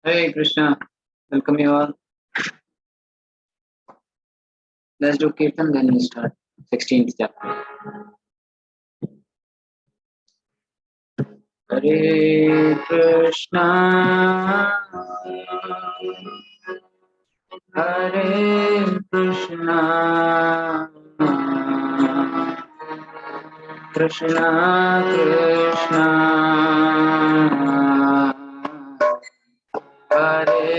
Hare Krishna, welcome you all. Let's do Kirtan, then we start 16th chapter. Hare Krishna, Hare Krishna, Krishna Krishna, Hare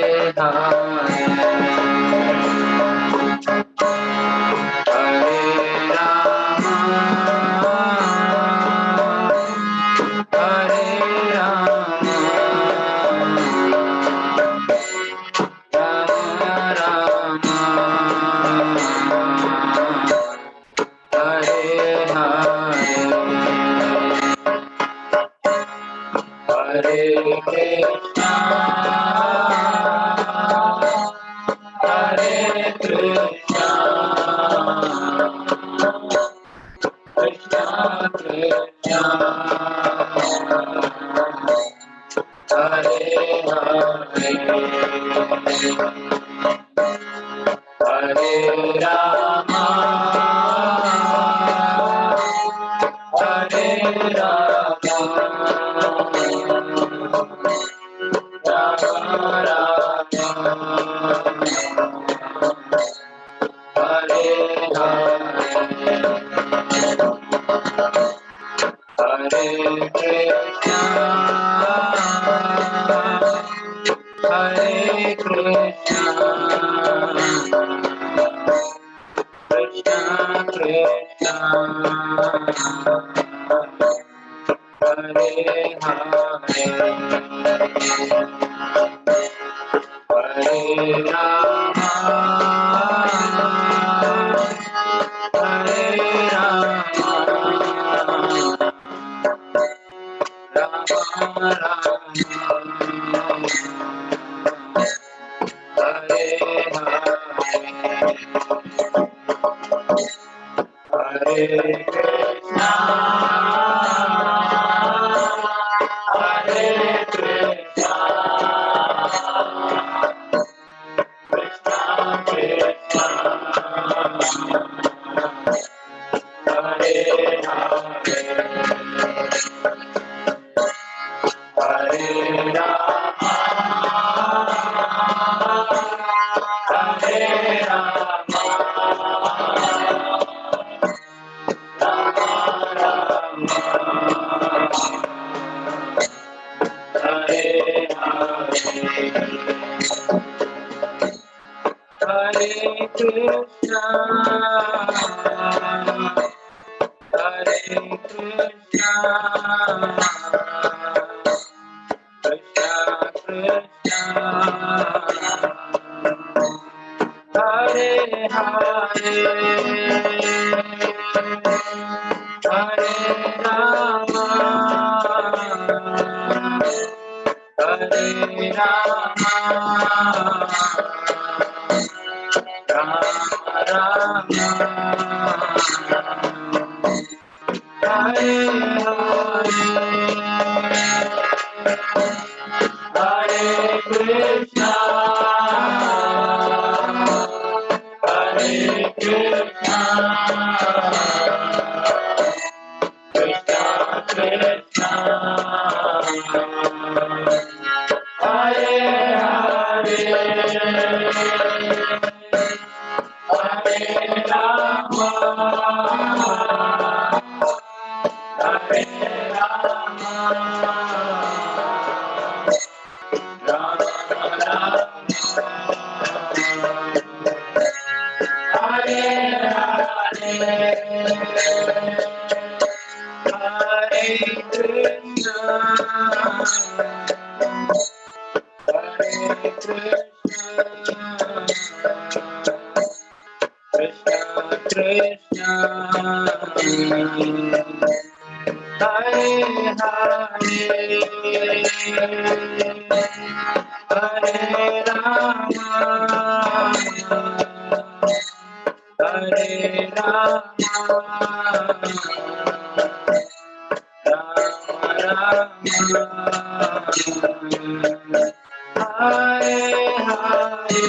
Hare Hare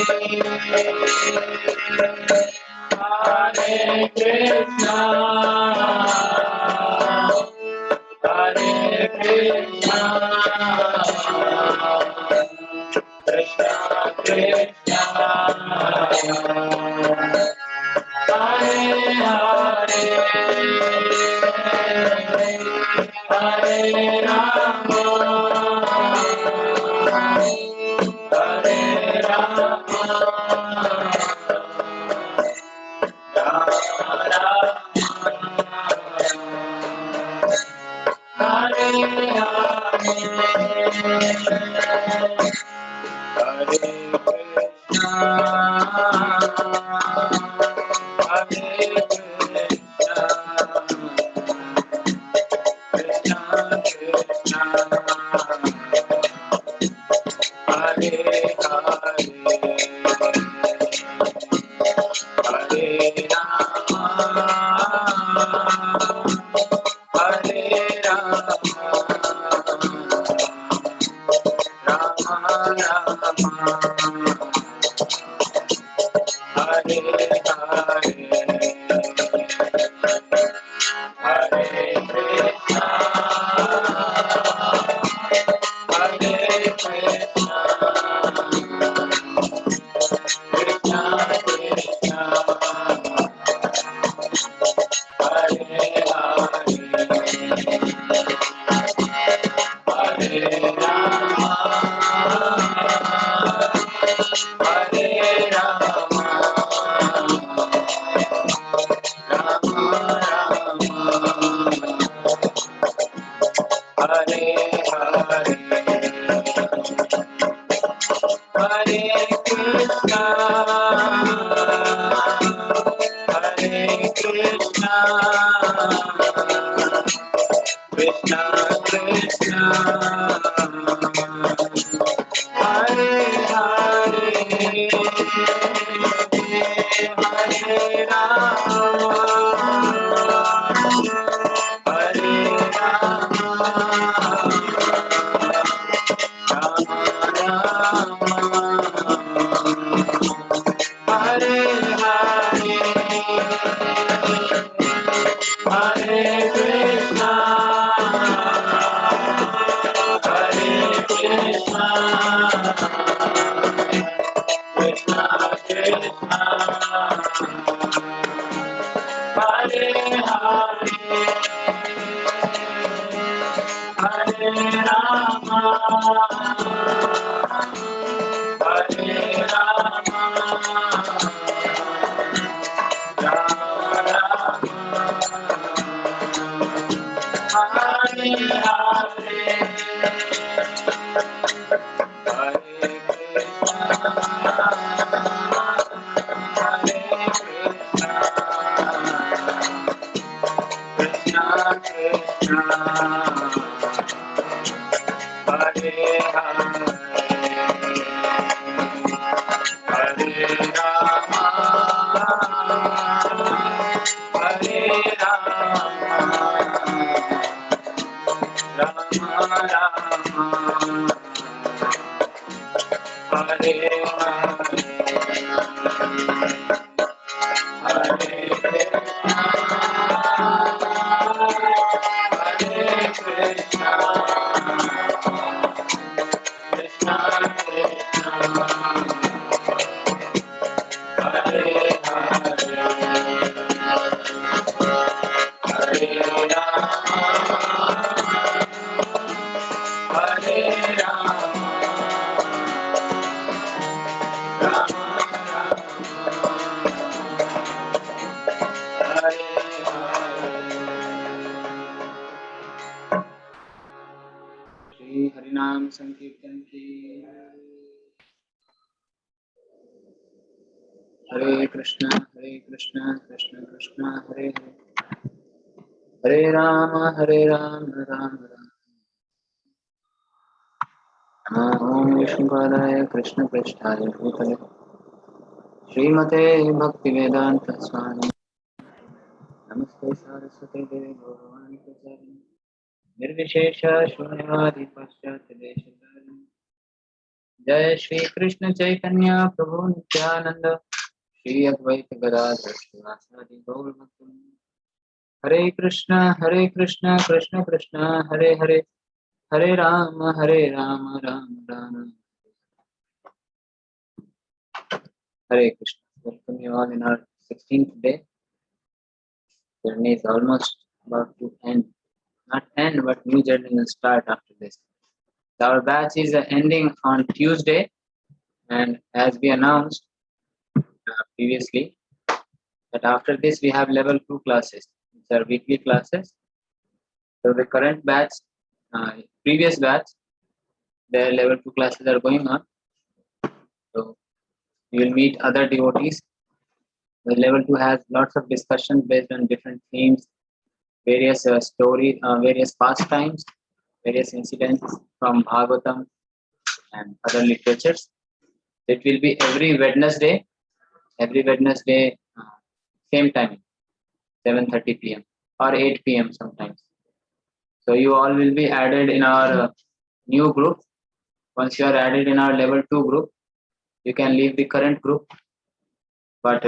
Hare Krishna Hare Krishna Krishna Krishna Hare Hare Hare Rama Hare Rama Rama Hare Hare Hare Krishna, Hare Krishna, Krishna Krishna, Hare Hare, Hare Rama, Hare Rama, Rama Rama. Hare Hare Hare Krishna Hare Krishna Krishna Krishna Hare Hare Hare Rama Hare Rama Rama Rama Hare Hare Hare Krishna Hare Krishna Krishna Krishna Hare Hare Hare Rama Hare Rama Rama Rama Hare Hare Hare Krishna Hare Krishna Krishna Krishna Hare Hare Hare Rama Hare Rama Rama Rama Hare Shri हरिनाम संकीर्तन की। हरे कृष्णा कृष्ण कृष्ण हरे हरे, हरे राम राम राम। ओम विष्णुपादाय कृष्ण पृष्ठाय भूतले श्रीमते भक्तिवेदांत स्वामी नमस्ते सरस्वती देवी गौरवाणी प्रचारिणी निर्विशेष शून्यवादी पाश्चात्य देशकारिणी Jai Shri Krishna Chaitanya Prabhu Nityananda Shri Advaita Gadadhar Srivasadi Gaur Bhakta Hare Krishna Krishna Krishna Hare Hare Hare Rama Rama Rama Hare Krishna. Welcome you all in our 16th day. Journey is almost about to end. Not end, but new journey will start after this. Our batch is ending on Tuesday, and as we announced previously, that after this we have level 2 classes. These are weekly classes. So the current batch, previous batch, their level 2 classes are going on. So you will meet other devotees. The level 2 has lots of discussions based on different themes, various various pastimes, various incidents from Bhagavatam and other literatures. It will be every Wednesday, same time, 7:30 p.m. or 8 p.m. sometimes. So you all will be added in our new group. Once you are added in our level 2 group, you can leave the current group, but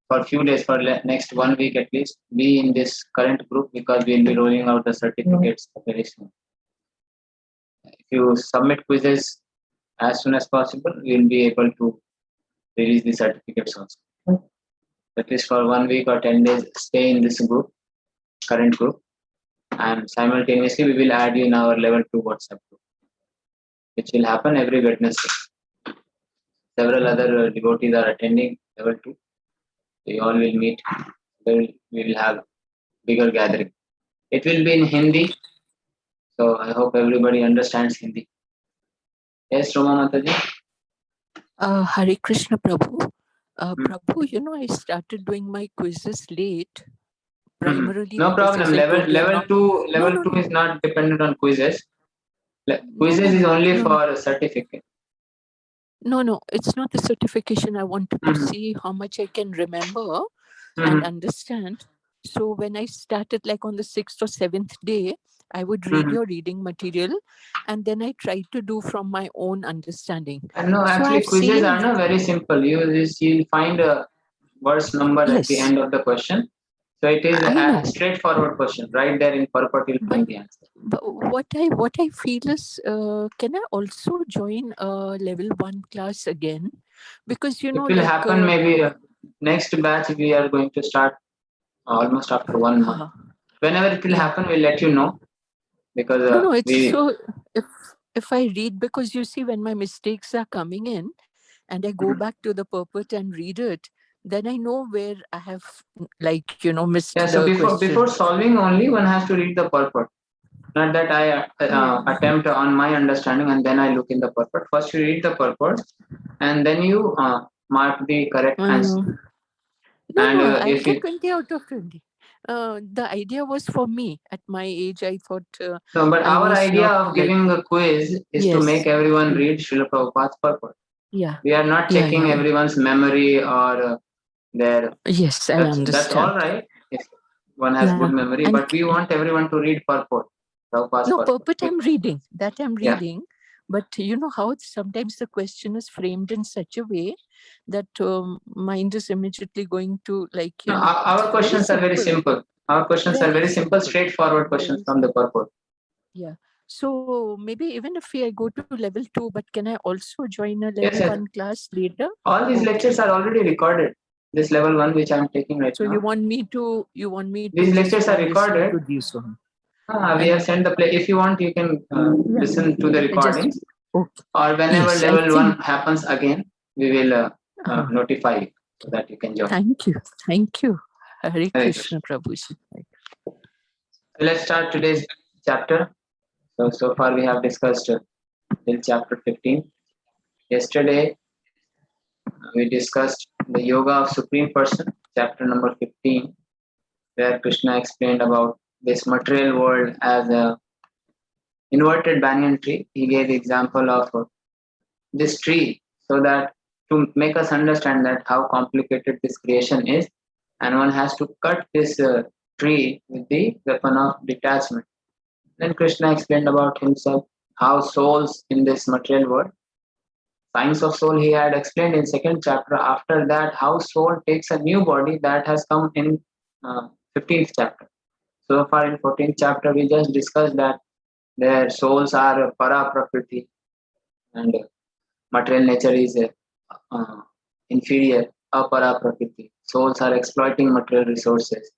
for a few days, for next 1 week at least, be in this current group because we will be rolling out the certificates very soon. If you submit quizzes as soon as possible, we will be able to release the certificates also. At least for 1 week or 10 days, stay in this group, current group, and simultaneously we will add you in our level 2 WhatsApp group, which will happen every Wednesday. Several other devotees are attending level 2. We all will meet. We will have bigger gathering. It will be in Hindi, so I hope everybody understands Hindi. Yes, Roma Mataji? Hare Krishna Prabhu. Prabhu, I started doing my quizzes late. Primarily, no problem. Level two is not dependent on quizzes. Quizzes is only for certificate. No, it's not the certification. I wanted to see how much I can remember and understand. So when I started, like on the 6th or 7th day, I would read your reading material, and then I tried to do from my own understanding. No, actually, quizzes are not very simple. You'll find a verse number at the end of the question. So it is a straightforward question. Right there in purport, you'll find the answer. But what I feel is, can I also join a level 1 class again? Because it will happen maybe next batch. We are going to start almost after 1 month. Whenever it will happen, we'll let you know. Because if I read, because you see, when my mistakes are coming in, and I go back to the purport and read it, then I know where I have missed. Yeah, so before solving, only one has to read the purport. Not that I attempt on my understanding and then I look in the purport. First you read the purport and then you mark the correct answer. I get 20 out of 20. The idea was for me at my age. I thought. No, but our idea of giving a quiz is to make everyone read Srila Prabhupada's purport. Yeah. We are not checking everyone's memory or their. Yes, I understand. That's all right if one has good memory, but we want everyone to read purport. Purport I'm reading. That I'm reading. Yeah. But you know how sometimes the question is framed in such a way that mind is immediately going to our questions are very simple. Our questions are very simple, straightforward questions from the purport. Yeah. So maybe even if I go to level 2, but can I also join a level 1 class later? All these lectures are already recorded. This level 1 which I am taking right now. So you want me to? These lectures are recorded. We have sent the play. If you want, you can listen to the recordings. Or whenever level 1 happens again, we will notify you so that you can join. Thank you. Hare Krishna Prabhu. Let's start today's chapter. So far we have discussed till chapter 15. Yesterday we discussed the Yoga of Supreme Person, chapter number 15, where Krishna explained about this material world as a inverted banyan tree. He gave the example of this tree so that to make us understand that how complicated this creation is, and one has to cut this tree with the weapon of detachment. Then Krishna explained about himself, how souls in this material world science of soul he had explained in second chapter. After that, how soul takes a new body, that has come in 15th chapter. So far in 14th chapter, we just discussed that their souls are para prakriti and material nature is inferior, apara prakriti. Souls are exploiting material resources.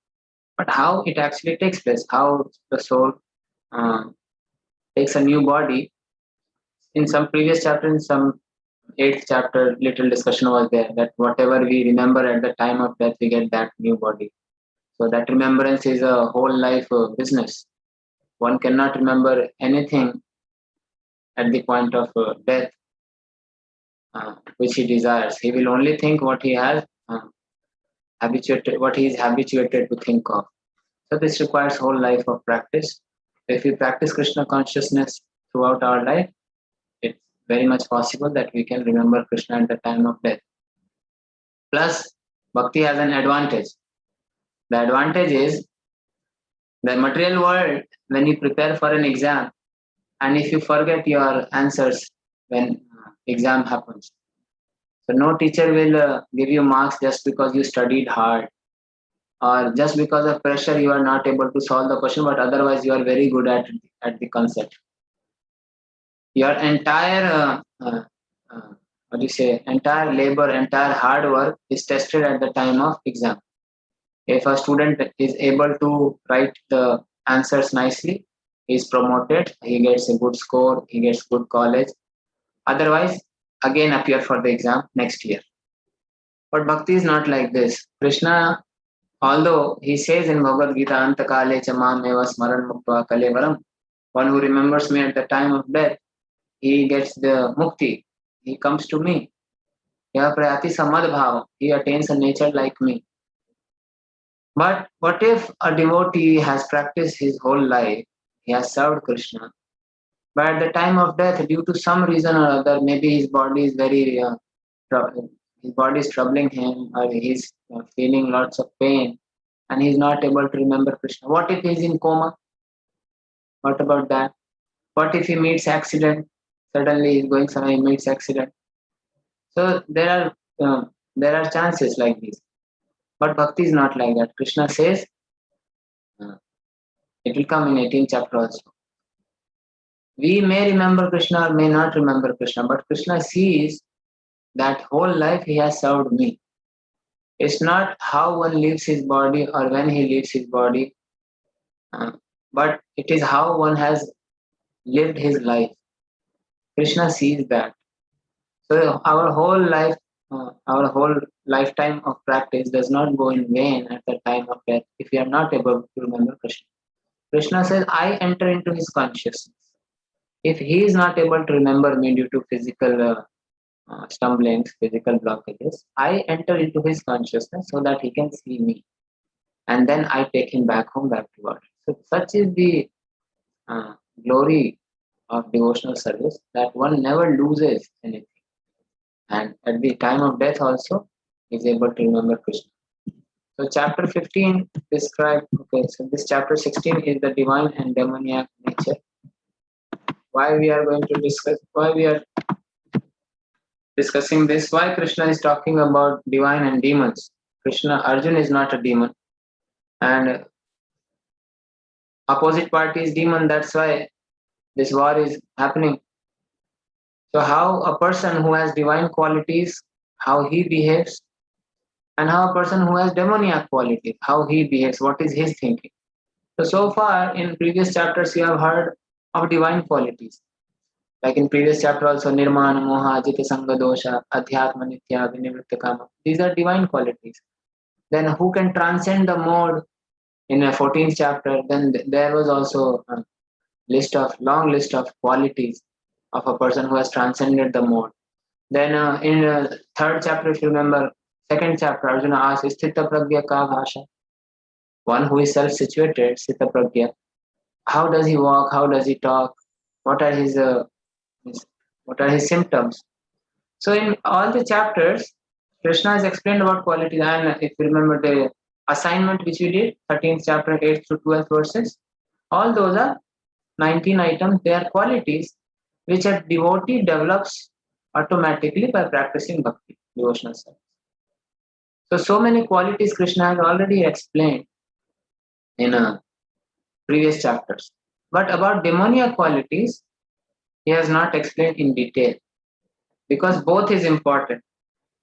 But how it actually takes place, how the soul uh, takes a new body. In some previous chapter, in some eighth chapter, little discussion was there that whatever we remember at the time of death, we get that new body. So that remembrance is a whole life business. One cannot remember anything at the point of death which he desires. He will only think what he has habituated, what he is habituated to think of. So this requires whole life of practice. If we practice Krishna consciousness throughout our life, it's very much possible that we can remember Krishna at the time of death. Plus, bhakti has an advantage. The advantage is the material world, when you prepare for an exam, and if you forget your answers when exam happens. So no teacher will give you marks just because you studied hard or just because of pressure you are not able to solve the question, but otherwise you are very good at the concept. Your entire what do you say, entire labor, entire hard work is tested at the time of exam. If a student is able to write the answers nicely, he is promoted, he gets a good score, he gets good college. Otherwise, again appear for the exam next year. But bhakti is not like this. Krishna, although he says in Bhagavad Gita, Antakale chamam eva smaran mukta kalevaram, one who remembers me at the time of death, he gets the mukti. He comes to me. Yaha prayati samad bhava. He attains a nature like me. But what if a devotee has practiced his whole life, he has served Krishna, but at the time of death, due to some reason or other, maybe his body is very his body is troubling him, or he's feeling lots of pain, and he's not able to remember Krishna. What if he's in coma? What about that? What if he meets accident? Suddenly he's going somewhere, he meets accident. So there are chances like this. But bhakti is not like that. Krishna says, it will come in 18th chapter also. We may remember Krishna or may not remember Krishna, but Krishna sees that whole life he has served me. It's not how one leaves his body or when he leaves his body, but it is how one has lived his life. Krishna sees that. So our whole lifetime of practice does not go in vain at the time of death if we are not able to remember Krishna. Krishna says, I enter into his consciousness. If he is not able to remember me due to physical stumblings, physical blockages, I enter into his consciousness so that he can see me. And then I take him back home, back to God. So such is the glory of devotional service, that one never loses anything. And at the time of death also is able to remember Krishna. So chapter 15 describes, so this chapter 16 is the divine and demoniac nature. Why we are discussing this, why Krishna is talking about divine and demons. Arjuna is not a demon, and opposite party is demon, that's why this war is happening. So how a person who has divine qualities, how he behaves, and how a person who has demoniac qualities, how he behaves, what is his thinking. So far in previous chapters you have heard of divine qualities. Like in previous chapter also, Nirmana, Moha, Ajita, Sangha, Dosha, Adhyatma, Nitya, Vinivritta, Kama. These are divine qualities. Then who can transcend the mode in a 14th chapter? Then there was also a long list of qualities of a person who has transcended the mode. Then in third chapter, if you remember, second chapter, Arjuna asks, Sthita Pragya Ka Bhasha? One who is self-situated, Sthita Pragya. How does he walk? How does he talk? What are his symptoms? So in all the chapters, Krishna has explained about qualities. And if you remember the assignment which we did, 13th chapter, 8th to 12th verses, all those are 19 items. They are qualities which a devotee develops automatically by practicing bhakti, devotional service. So many qualities Krishna has already explained in previous chapters. But about demoniac qualities, he has not explained in detail because both is important.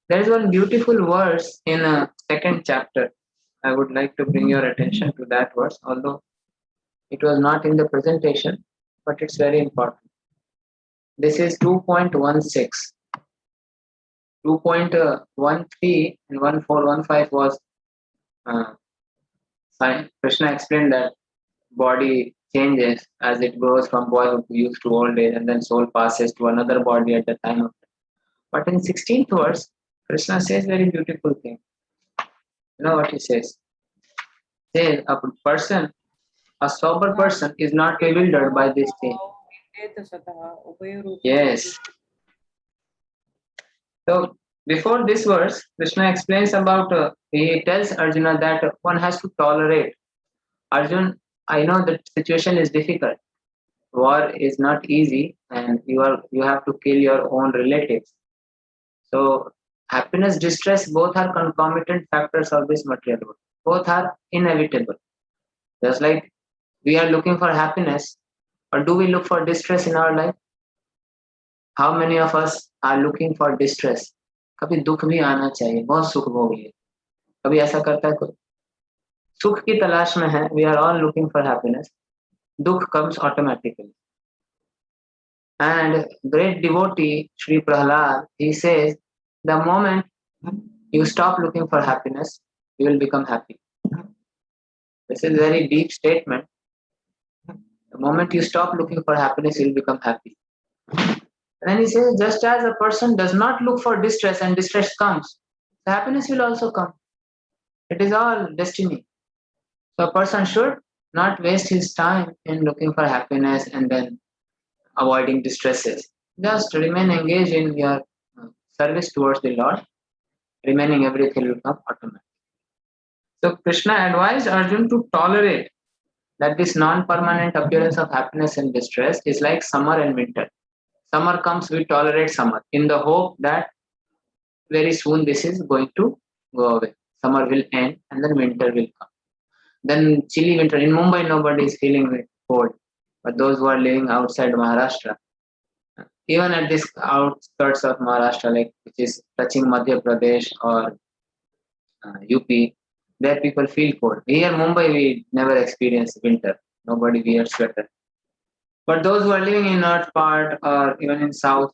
There is one beautiful verse in a second chapter. I would like to bring your attention to that verse, although it was not in the presentation, but it's very important. This is 2.16. 2.13 and 1415 was Krishna explained that body changes as it goes from boyhood to youth to old age, and then soul passes to another body at the time of death. But in 16th verse, Krishna says very beautiful thing. You know what he says? Says a sober person is not bewildered by this thing. Yes. So before this verse, Krishna explains about, he tells Arjuna that one has to tolerate. Arjun, I know that situation is difficult. War is not easy, and you have to kill your own relatives. So happiness, distress, both are concomitant factors of this material world. Both are inevitable. Just like we are looking for happiness, or do we look for distress in our life? How many of us are looking for distress? कभी दुख भी आना चाहिए, बहुत सुख भोग लिए, कभी ऐसा करता है कोई? सुख की तलाश में है, we are all looking for happiness. Dukh comes automatically. And great devotee Sri Prahlad, he says, the moment you stop looking for happiness, you will become happy. This is a very deep statement. The moment you stop looking for happiness, you will become happy. And then he says, just as a person does not look for distress and distress comes, the happiness will also come. It is all destiny. So a person should not waste his time in looking for happiness and then avoiding distresses. Just remain engaged in your service towards the Lord. Remaining everything will come automatically. So Krishna advised Arjuna to tolerate that this non-permanent appearance of happiness and distress is like summer and winter. Summer comes, we tolerate summer in the hope that very soon this is going to go away. Summer will end and then winter will come. Then chilly winter. In Mumbai, nobody is feeling cold. But those who are living outside Maharashtra, even at this outskirts of Maharashtra, like which is touching Madhya Pradesh or UP, there people feel cold. Here Mumbai, we never experience winter. Nobody wears sweater. But those who are living in north part or even in south,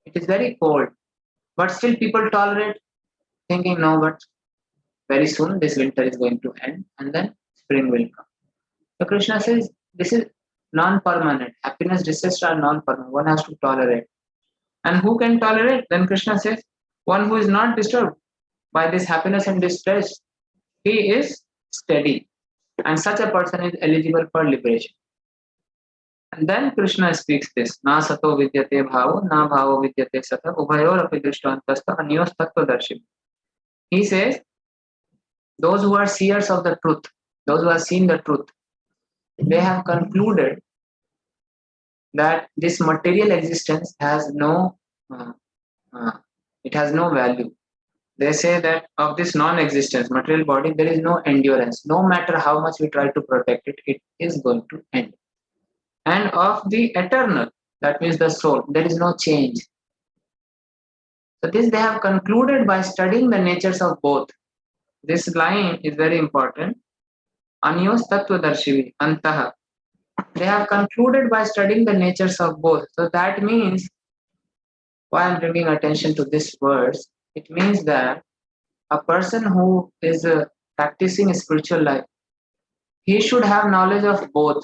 it is very cold. But still people tolerate, thinking no, but very soon this winter is going to end and then spring will come. So Krishna says this is non-permanent. Happiness, distress are non-permanent. One has to tolerate. And who can tolerate? Then Krishna says, one who is not disturbed by this happiness and distress, he is steady. And such a person is eligible for liberation. And then Krishna speaks this, na sato vidyate bhavo, na bhavo vidyate sata, ubhayor api drishtantasta anyos tattva darshim. He says, those who are seers of the truth, those who have seen the truth, they have concluded that this material existence has it has no value. They say that of this non-existence, material body, there is no endurance. No matter how much we try to protect it, it is going to end. And of the eternal, that means the soul, there is no change. So this they have concluded by studying the natures of both. This line is very important. Anyos tattva darshivi, antaha. They have concluded by studying the natures of both. So that means, why I'm bringing attention to this verse, it means that a person who is practicing a spiritual life, he should have knowledge of both,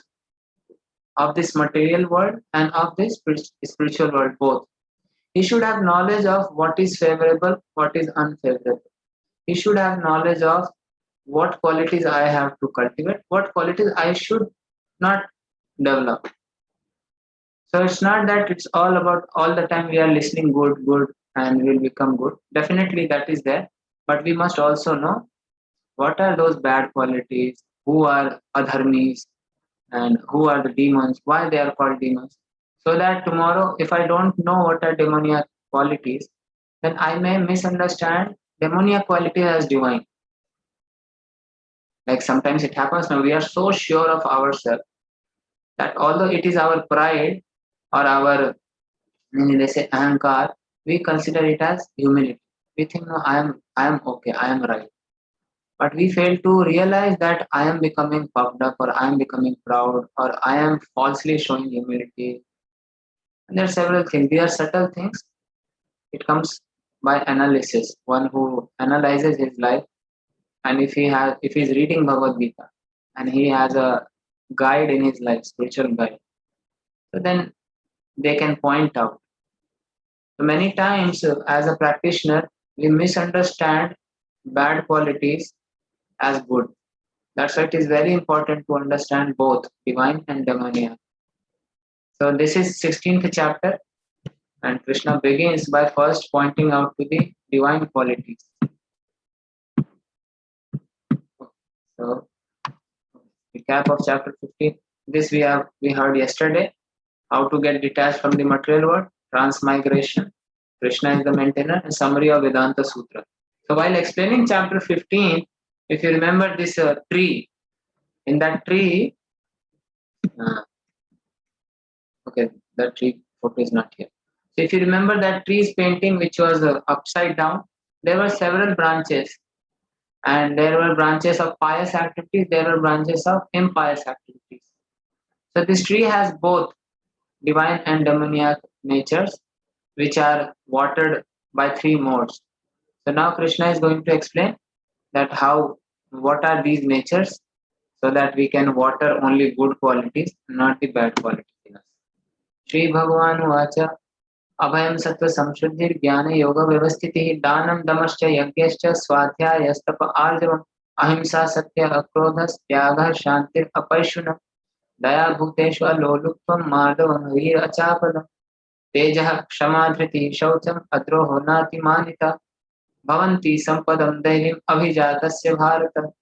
of this material world and of this spiritual world, both. He should have knowledge of what is favorable, what is unfavorable. He should have knowledge of what qualities I have to cultivate, what qualities I should not develop. So it's not that it's all about all the time we are listening good, and we'll become good. Definitely that is there. But we must also know what are those bad qualities, who are adharmis, and who are the demons, why they are called demons. So that tomorrow, if I don't know what are demoniac qualities, then I may misunderstand demoniac quality as divine. Like sometimes it happens now, we are so sure of ourselves that although it is our pride or our, they say ahankar, we consider it as humility. We think, no, I am okay, I am right. But we fail to realize that I am becoming puffed up, or I am becoming proud, or I am falsely showing humility. And there are several things. These are subtle things. It comes by analysis. One who analyzes his life, and if he's reading Bhagavad Gita, and he has a guide in his life, spiritual guide, so then they can point out. So many times, as a practitioner, we misunderstand bad qualities as good. That's why it is very important to understand both divine and demoniac. So this is 16th chapter, and Krishna begins by first pointing out to the divine qualities. So recap of chapter 15. This we heard yesterday. How to get detached from the material world, transmigration. Krishna is the maintainer, and summary of Vedanta Sutra. So while explaining chapter 15, if you remember this tree, in that tree, okay, that tree photo is not here. So if you remember that tree's painting, which was upside down, there were several branches, and there were branches of pious activities, there were branches of impious activities. So this tree has both divine and demoniac natures, which are watered by three modes. So now Krishna is going to explain that what are these natures, so that we can water only good qualities, not the bad qualities in us. Shri Bhagavan Vacha Abhayam Sattva Samshuddhir Jnana Yoga Vyavastitihi Danam Damascha Yagyascha Swadhyayastapa Arjavam Ahimsa Satya Akrodhas Tyaga Shantir Apaishunam Daya Bhuteshwa Lolupam Madhavam Vir Achapadam Tejah Kshama Dhriti Shaucham Adroho Nati Manita Bhavanti Sampadam Dailim Abhijatasya Bharatam.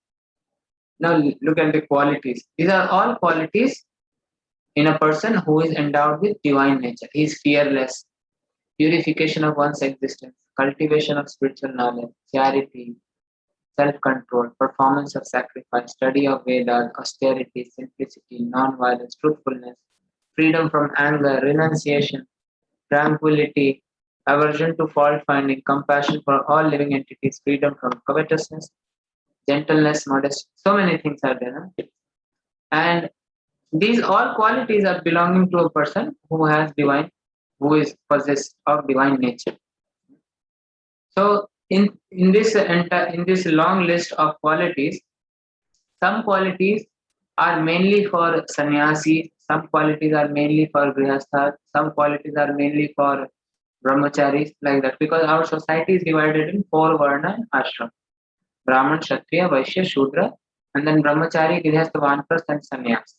Now look at the qualities. These are all qualities in a person who is endowed with divine nature. He is fearless, purification of one's existence, cultivation of spiritual knowledge, charity, self-control, performance of sacrifice, study of Vedas, austerity, simplicity, non-violence, truthfulness, freedom from anger, renunciation, tranquility, aversion to fault finding, compassion for all living entities, freedom from covetousness, gentleness, modesty. So many things are there. Huh? And these all qualities are belonging to a person who has who is possessed of divine nature. So in this long list of qualities, some qualities are mainly for sannyasi, some qualities are mainly for grihastha, some qualities are mainly for brahmacharis, like that, because our society is divided in four varna and ashram: Brahman, Kshatriya, Vaishya, Shudra, and then brahmachari, grihastha, vanprastha, and sannyas.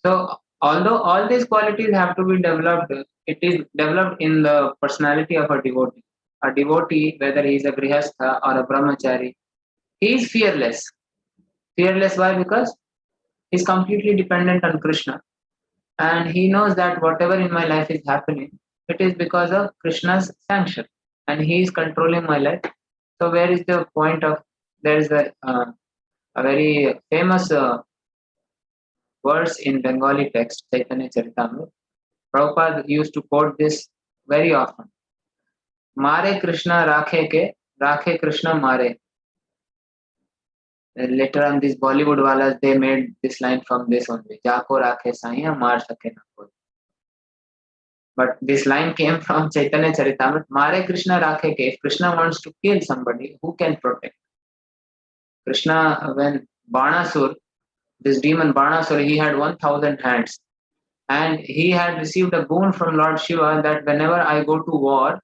So although all these qualities have to be developed, it is developed in the personality of a devotee. A devotee, whether he is a grihastha or a brahmachari, he is fearless. Fearless why? Because he is completely dependent on Krishna, and he knows that whatever in my life is happening, it is because of Krishna's sanction, and he is controlling my life. So where is the point of? There is a very famous verse in Bengali text, Chaitanya Charitamrita. Prabhupada used to quote this very often. Mare Krishna rakhe Krishna mare. Later on, these Bollywood walas, they made this line from this only. Jako rakhe saiya mar sake na koi. But this line came from Chaitanya Charitamrita. Mare Krishna rakhe ke. If Krishna wants to kill somebody, who can protect? Krishna, when Banasur, this demon Banasur, he had 1,000 hands. And he had received a boon from Lord Shiva that whenever I go to war,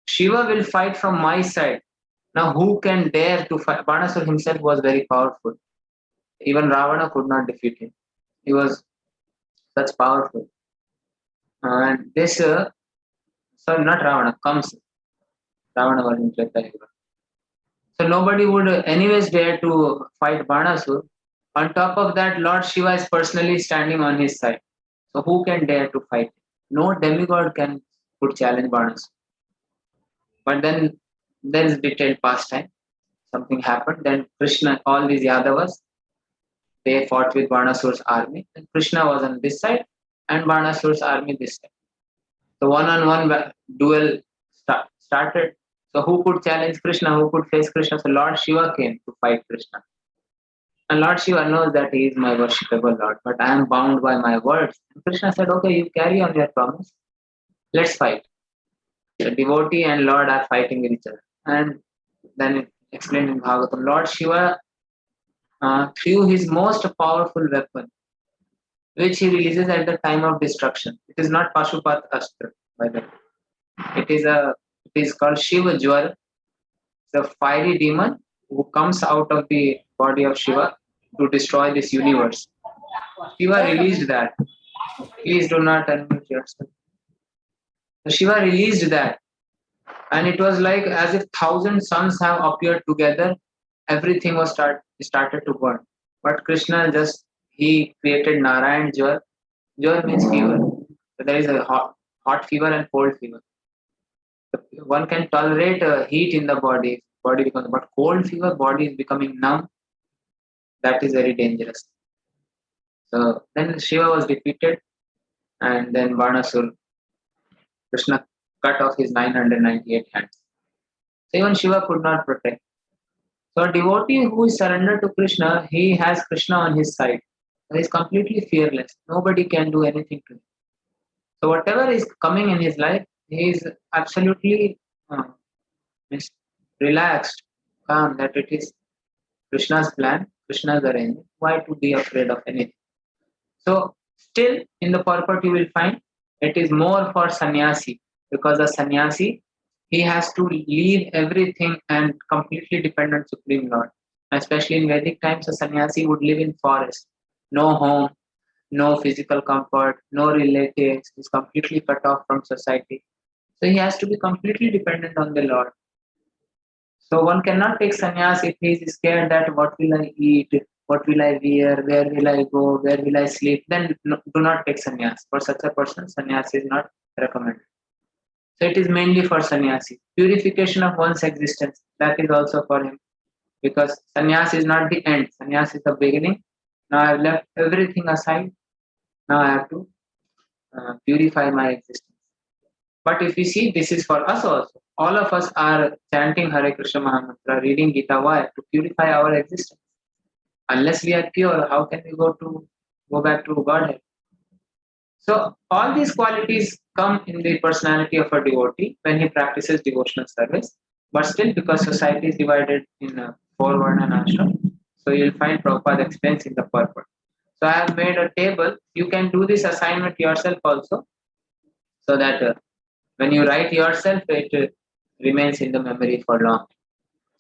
Shiva will fight from my side. Now, who can dare to fight? Banasur himself was very powerful. Even Ravana could not defeat him. He was such powerful. And this, sorry, not Ravana, Kamsa. Ravana was in Treta Yuga. So nobody would anyways dare to fight Banasur. On top of that, Lord Shiva is personally standing on his side. So who can dare to fight? No demigod can could challenge Banasura. But then there is detailed pastime. Something happened. Then Krishna, all these Yadavas, they fought with Banasura's army. And Krishna was on this side and Banasura's army this side. So one-on-one duel started. So who could challenge Krishna? Who could face Krishna? So Lord Shiva came to fight Krishna. And Lord Shiva knows that he is my worshipable Lord, but I am bound by my words. And Krishna said, okay, you carry on your promise. Let's fight. The devotee and Lord are fighting with each other. And then it explained in Bhagavatam, Lord Shiva threw his most powerful weapon, which he releases at the time of destruction. It is not Pashupat Astra, by the way. It is called Shiva Jwar, the fiery demon who comes out of the body of Shiva to destroy this universe. Shiva released that. Please do not unmute yourself. So Shiva released that. And it was like as if 1,000 suns have appeared together, everything was started to burn. But Krishna he created Narayan Jwar. Jwar means fever. So there is a hot fever and cold fever. One can tolerate heat in the body becomes, but cold fever, body is becoming numb. That is very dangerous. So then Shiva was defeated, and then Banasura, Krishna cut off his 998 hands. So even Shiva could not protect. So a devotee who is surrendered to Krishna, he has Krishna on his side. He is completely fearless. Nobody can do anything to him. So whatever is coming in his life, he is absolutely relaxed, calm, that it is Krishna's plan, Krishna's arrangement. Why to be afraid of anything? So still in the purport you will find it is more for sannyasi, because a sannyasi, he has to leave everything and completely depend on Supreme Lord. Especially in Vedic times, a sannyasi would live in forest, no home, no physical comfort, no relatives, is completely cut off from society. So he has to be completely dependent on the Lord. So one cannot take sannyas if he is scared that what will I eat, what will I wear, where will I go, where will I sleep. Then do not take sannyas. For such a person, sannyas is not recommended. So it is mainly for sannyasi. Purification of one's existence, that is also for him. Because sannyas is not the end, sannyas is the beginning. Now I have left everything aside. Now I have to purify my existence. But if you see, this is for us also. All of us are chanting Hare Krishna Mahamantra, reading Gita. Why? To purify our existence. Unless we are pure, how can we go back to Godhead? So all these qualities come in the personality of a devotee when he practices devotional service. But still, because society is divided in 4 Varna and ashram, so you'll find Prabhupada explains in the purport. So I have made a table. You can do this assignment yourself also, so that when you write yourself, it remains in the memory for long.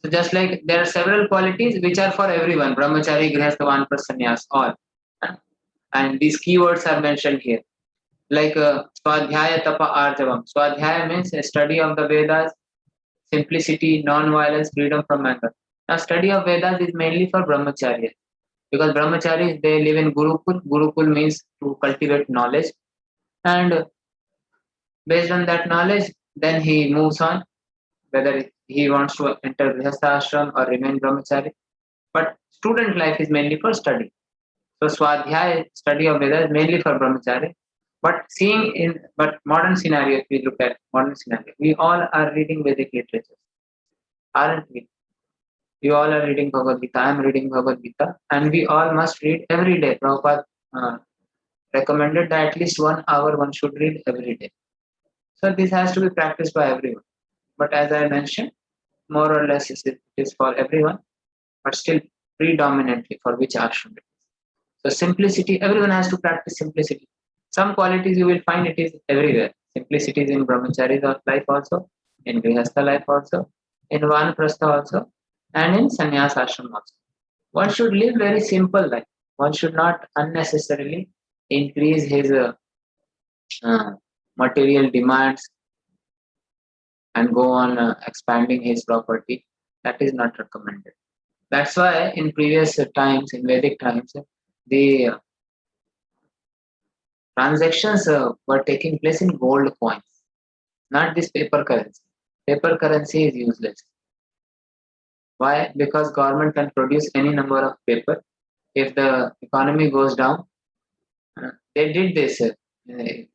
So just like there are several qualities which are for everyone, brahmachari, grihastha, vanprastha, sannyas, all. And these keywords are mentioned here. Like Swadhyaya, Tapa, Arjavam. Swadhyaya means a study of the Vedas, simplicity, non-violence, freedom from anger. Now study of Vedas is mainly for brahmacharya. Because brahmacharis, they live in Gurukul. Gurukul means to cultivate knowledge. And based on that knowledge, then he moves on, whether he wants to enter Grihastha ashram or remain brahmachari. But student life is mainly for study. So Swadhyaya, study of Vedas, is mainly for brahmachari. But modern scenario, if we look at modern scenario, we all are reading Vedic literature, aren't we? You all are reading Bhagavad Gita. I am reading Bhagavad Gita, and we all must read every day. Prabhupada recommended that at least 1 hour one should read every day. So this has to be practiced by everyone. But as I mentioned, more or less it is for everyone, but still predominantly for which ashram it is. So simplicity, everyone has to practice simplicity. Some qualities you will find it is everywhere. Simplicity is in brahmachari life also, in grihastha life also, in vanprastha also, and in sannyas ashram also. One should live very simple life. One should not unnecessarily increase his material demands and go on expanding his property. That is not recommended. That's why in previous times, in Vedic times, the transactions were taking place in gold coins. not this paper currency. Paper currency is useless. Why? Because government can produce any number of paper. If the economy goes down, they did this. If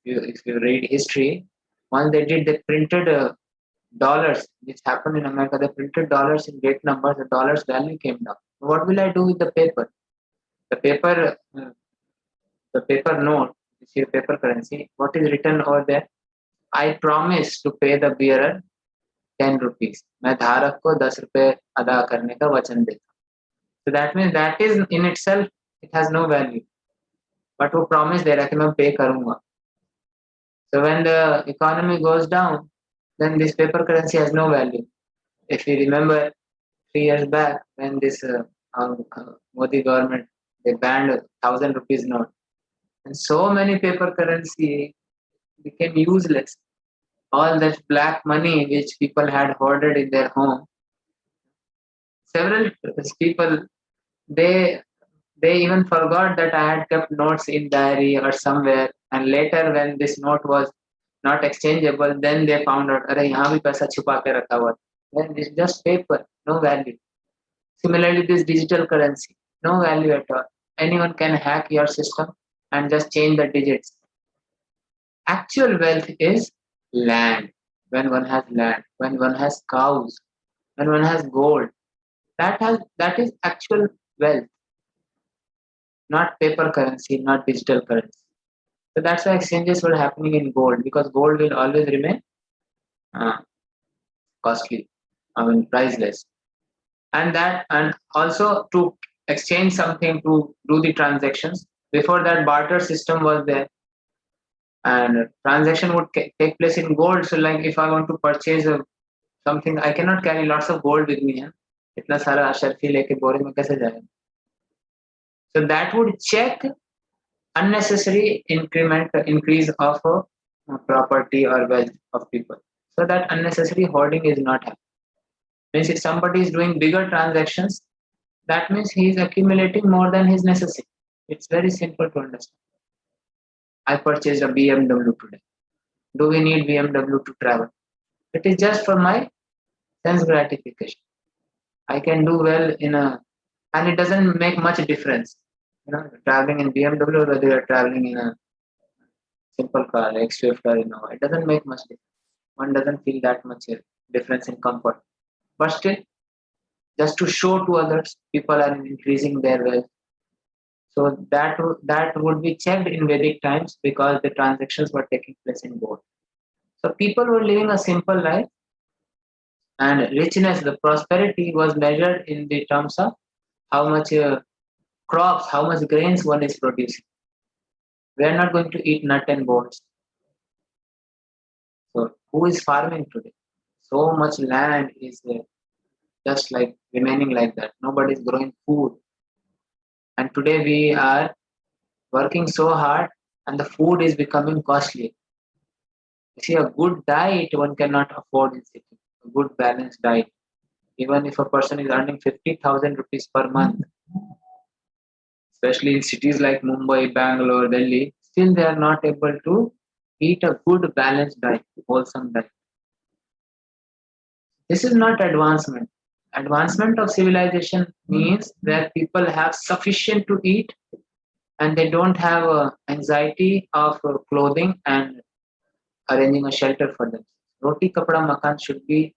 you read history, once they printed dollars, which happened in America. They printed dollars in great numbers. The dollar's value came down. What will I do with the paper? The paper, the paper note, which is paper currency. What is written over there? I promise to pay the bearer 10 rupees. मैं धारक को 10 रुपए अदा करने का वचन देता हूँ. So that means that is in itself it has no value. But वो promise दे रहा है कि मैं pay करूँगा. So when the economy goes down, then this paper currency has no value. If you remember 3 years back when this Modi government they banned 1,000 rupees note, and so many paper currency became useless. All that black money which people had hoarded in their home, several people they they even forgot that I had kept notes in diary or somewhere, and later when this note was not exchangeable, then they found out अरे यहाँ भी पैसा छुपा के रखा हुआ. Then it's just paper, no value. Similarly, this digital currency, no value at all. Anyone can hack your system and just change the digits. Actual wealth is land. When one has land, when one has cows, when one has gold, that is actual wealth, not paper currency, not digital currency. So that's why exchanges were happening in gold because gold will always remain uh, costly. I mean priceless. And also to exchange something to do the transactions. Before that, barter system was there, and transaction would take place in gold. So, like if I want to purchase something, I cannot carry lots of gold with me. इतना सारा अशर्फी लेके बोरे में कैसे जाएगा? So that would check unnecessary increase of property or wealth of people. So that unnecessary hoarding is not happening. Means if somebody is doing bigger transactions, that means he is accumulating more than his necessity. It's very simple to understand. I purchased a BMW today. Do we need BMW to travel? It is just for my sense gratification. I can do well and it doesn't make much difference. Traveling in BMW or whether you're traveling in a simple car like Swift or Innova, it doesn't make much difference. One doesn't feel that much difference in comfort. But still, just to show to others, people are increasing their wealth. So that would be checked in Vedic times because the transactions were taking place in gold. So people were living a simple life, and richness, the prosperity was measured in the terms of how much crops, how much grains one is producing. We are not going to eat nut and bolts. So who is farming today? So much land is just like remaining like that. Nobody is growing food. And today we are working so hard and the food is becoming costly. You see, a good diet one cannot afford in city. A good balanced diet. Even if a person is earning 50,000 rupees per month, especially in cities like Mumbai, Bangalore, Delhi, still they are not able to eat a good balanced diet, wholesome diet. This is not advancement. Advancement of civilization means that people have sufficient to eat and they don't have anxiety of clothing and arranging a shelter for them. Roti, kapda, makan should be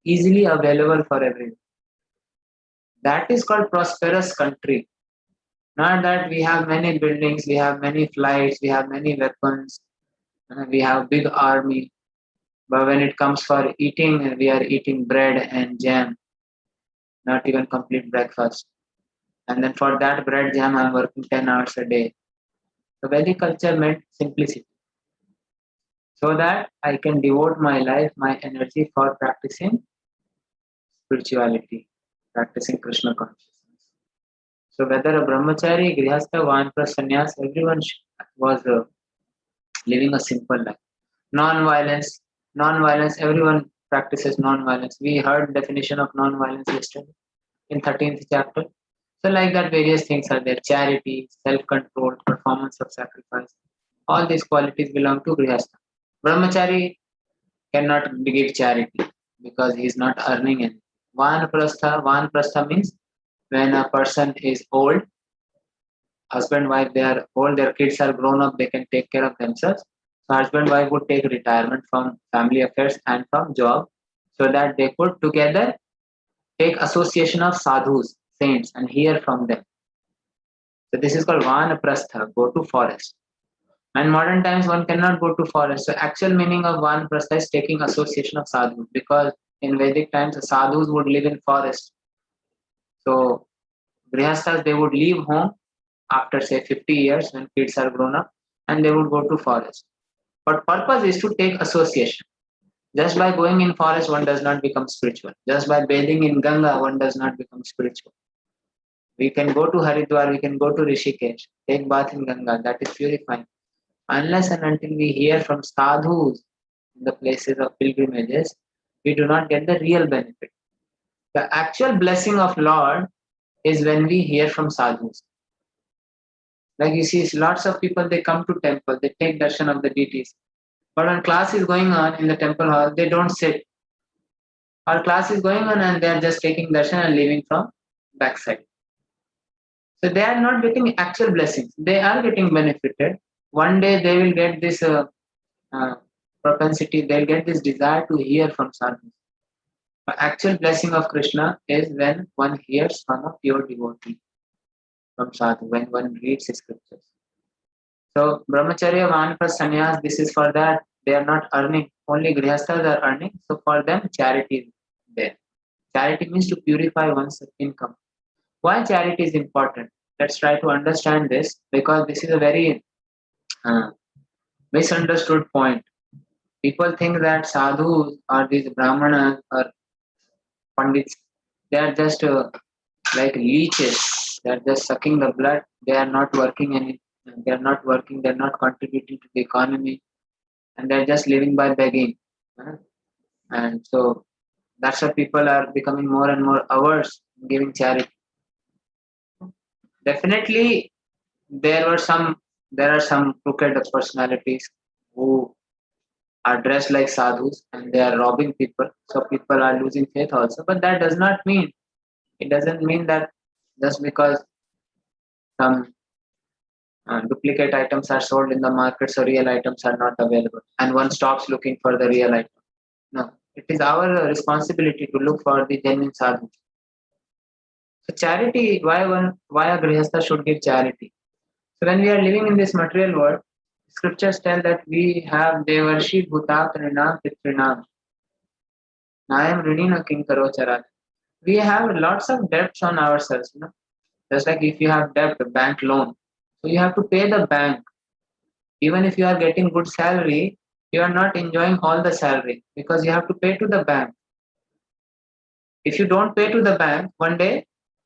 easily available for everyone. That is called prosperous country. Not that we have many buildings, we have many flights, we have many weapons, we have big army. But when it comes for eating, we are eating bread and jam, not even complete breakfast. And then for that bread jam, I'm working 10 hours a day. So Vedic culture meant simplicity. So that I can devote my life, my energy for practicing spirituality, practicing Krishna consciousness. So whether a brahmachari, grihastha, vanprastha, sannyas, everyone was living a simple life. Non-violence, non-violence, everyone practices non-violence. We heard definition of non-violence yesterday in 13th chapter. So like that, various things are there. Charity, self-control, performance of sacrifice. All these qualities belong to grihastha. Brahmachari cannot give charity because he is not earning anything. Vanprastha means when a person is old, husband, wife, they are old, their kids are grown up, they can take care of themselves. So husband, wife would take retirement from family affairs and from job so that they could together take association of sadhus, saints, and hear from them. So this is called Vanaprastha, go to forest. And modern times one cannot go to forest. So actual meaning of Vanaprastha is taking association of sadhus because in Vedic times the sadhus would live in forest. So grihasthas they would leave home after say 50 years when kids are grown up and they would go to forest. But purpose is to take association. Just by going in forest one does not become spiritual. Just by bathing in Ganga one does not become spiritual. We can go to Haridwar, we can go to Rishikesh, take bath in Ganga, that is purifying. Unless and until we hear from sadhus in the places of pilgrimages, we do not get the real benefit. The actual blessing of Lord is when we hear from sadhus. Like you see, lots of people they come to temple, they take darshan of the deities. But when class is going on in the temple hall, they don't sit. Our class is going on and they are just taking darshan and leaving from backside. So they are not getting actual blessings. They are getting benefited. One day they will get this uh, propensity, they'll get this desire to hear from sadhus. The actual blessing of Krishna is when one hears from a pure devotee, from sadhu, when one reads his scriptures. So brahmacharya, vanaprastha, sannyas, this is for that. They are not earning. Only grihasthas are earning. So for them, charity is there. Charity means to purify one's income. Why charity is important? Let's try to understand this because this is a very uh, misunderstood point. People think that sadhus or these brahmanas or pandits, they are just like leeches. They are just sucking the blood. They are not working any. They are not working. They are not contributing to the economy, and they are just living by begging. uh, And so that's why people are becoming more and more averse in giving charity. Definitely, there were some. There are some crooked personalities who are dressed like sadhus and they are robbing people. So people are losing faith also. But that does not mean. It doesn't mean that just because some duplicate items are sold in the market, so real items are not available, and one stops looking for the real item. No, it is our responsibility to look for the genuine sadhus. So charity, why a grihastha should give charity? So when we are living in this material world, scriptures tell that we have devarshi bhutatrinam pitrinam. Nayam rinina kinkaro charat. We have lots of debts on ourselves, Just like if you have debt, bank loan, so you have to pay the bank. Even if you are getting good salary, you are not enjoying all the salary because you have to pay to the bank. If you don't pay to the bank, one day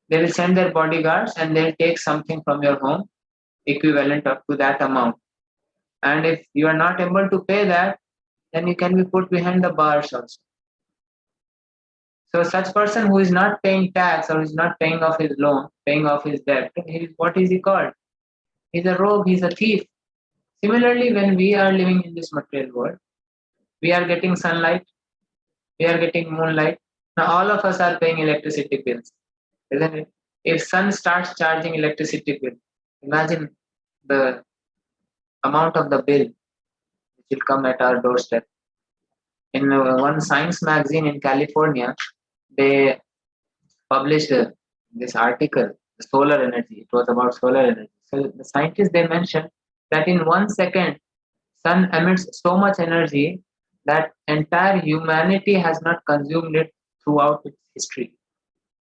they will send their bodyguards and they'll take something from your home equivalent up to that amount. And if you are not able to pay that, then you can be put behind the bars also. So such person who is not paying tax or is not paying off his loan, paying off his debt, what is he called? He's a rogue, he's a thief. Similarly, when we are living in this material world, we are getting sunlight, we are getting moonlight. Now all of us are paying electricity bills, isn't it? If sun starts charging electricity bill, imagine the amount of the bill which will come at our doorstep. In one science magazine in California, they published this article, the solar energy. It was about solar energy. So the scientists they mentioned that in 1 second, sun emits so much energy that entire humanity has not consumed it throughout its history.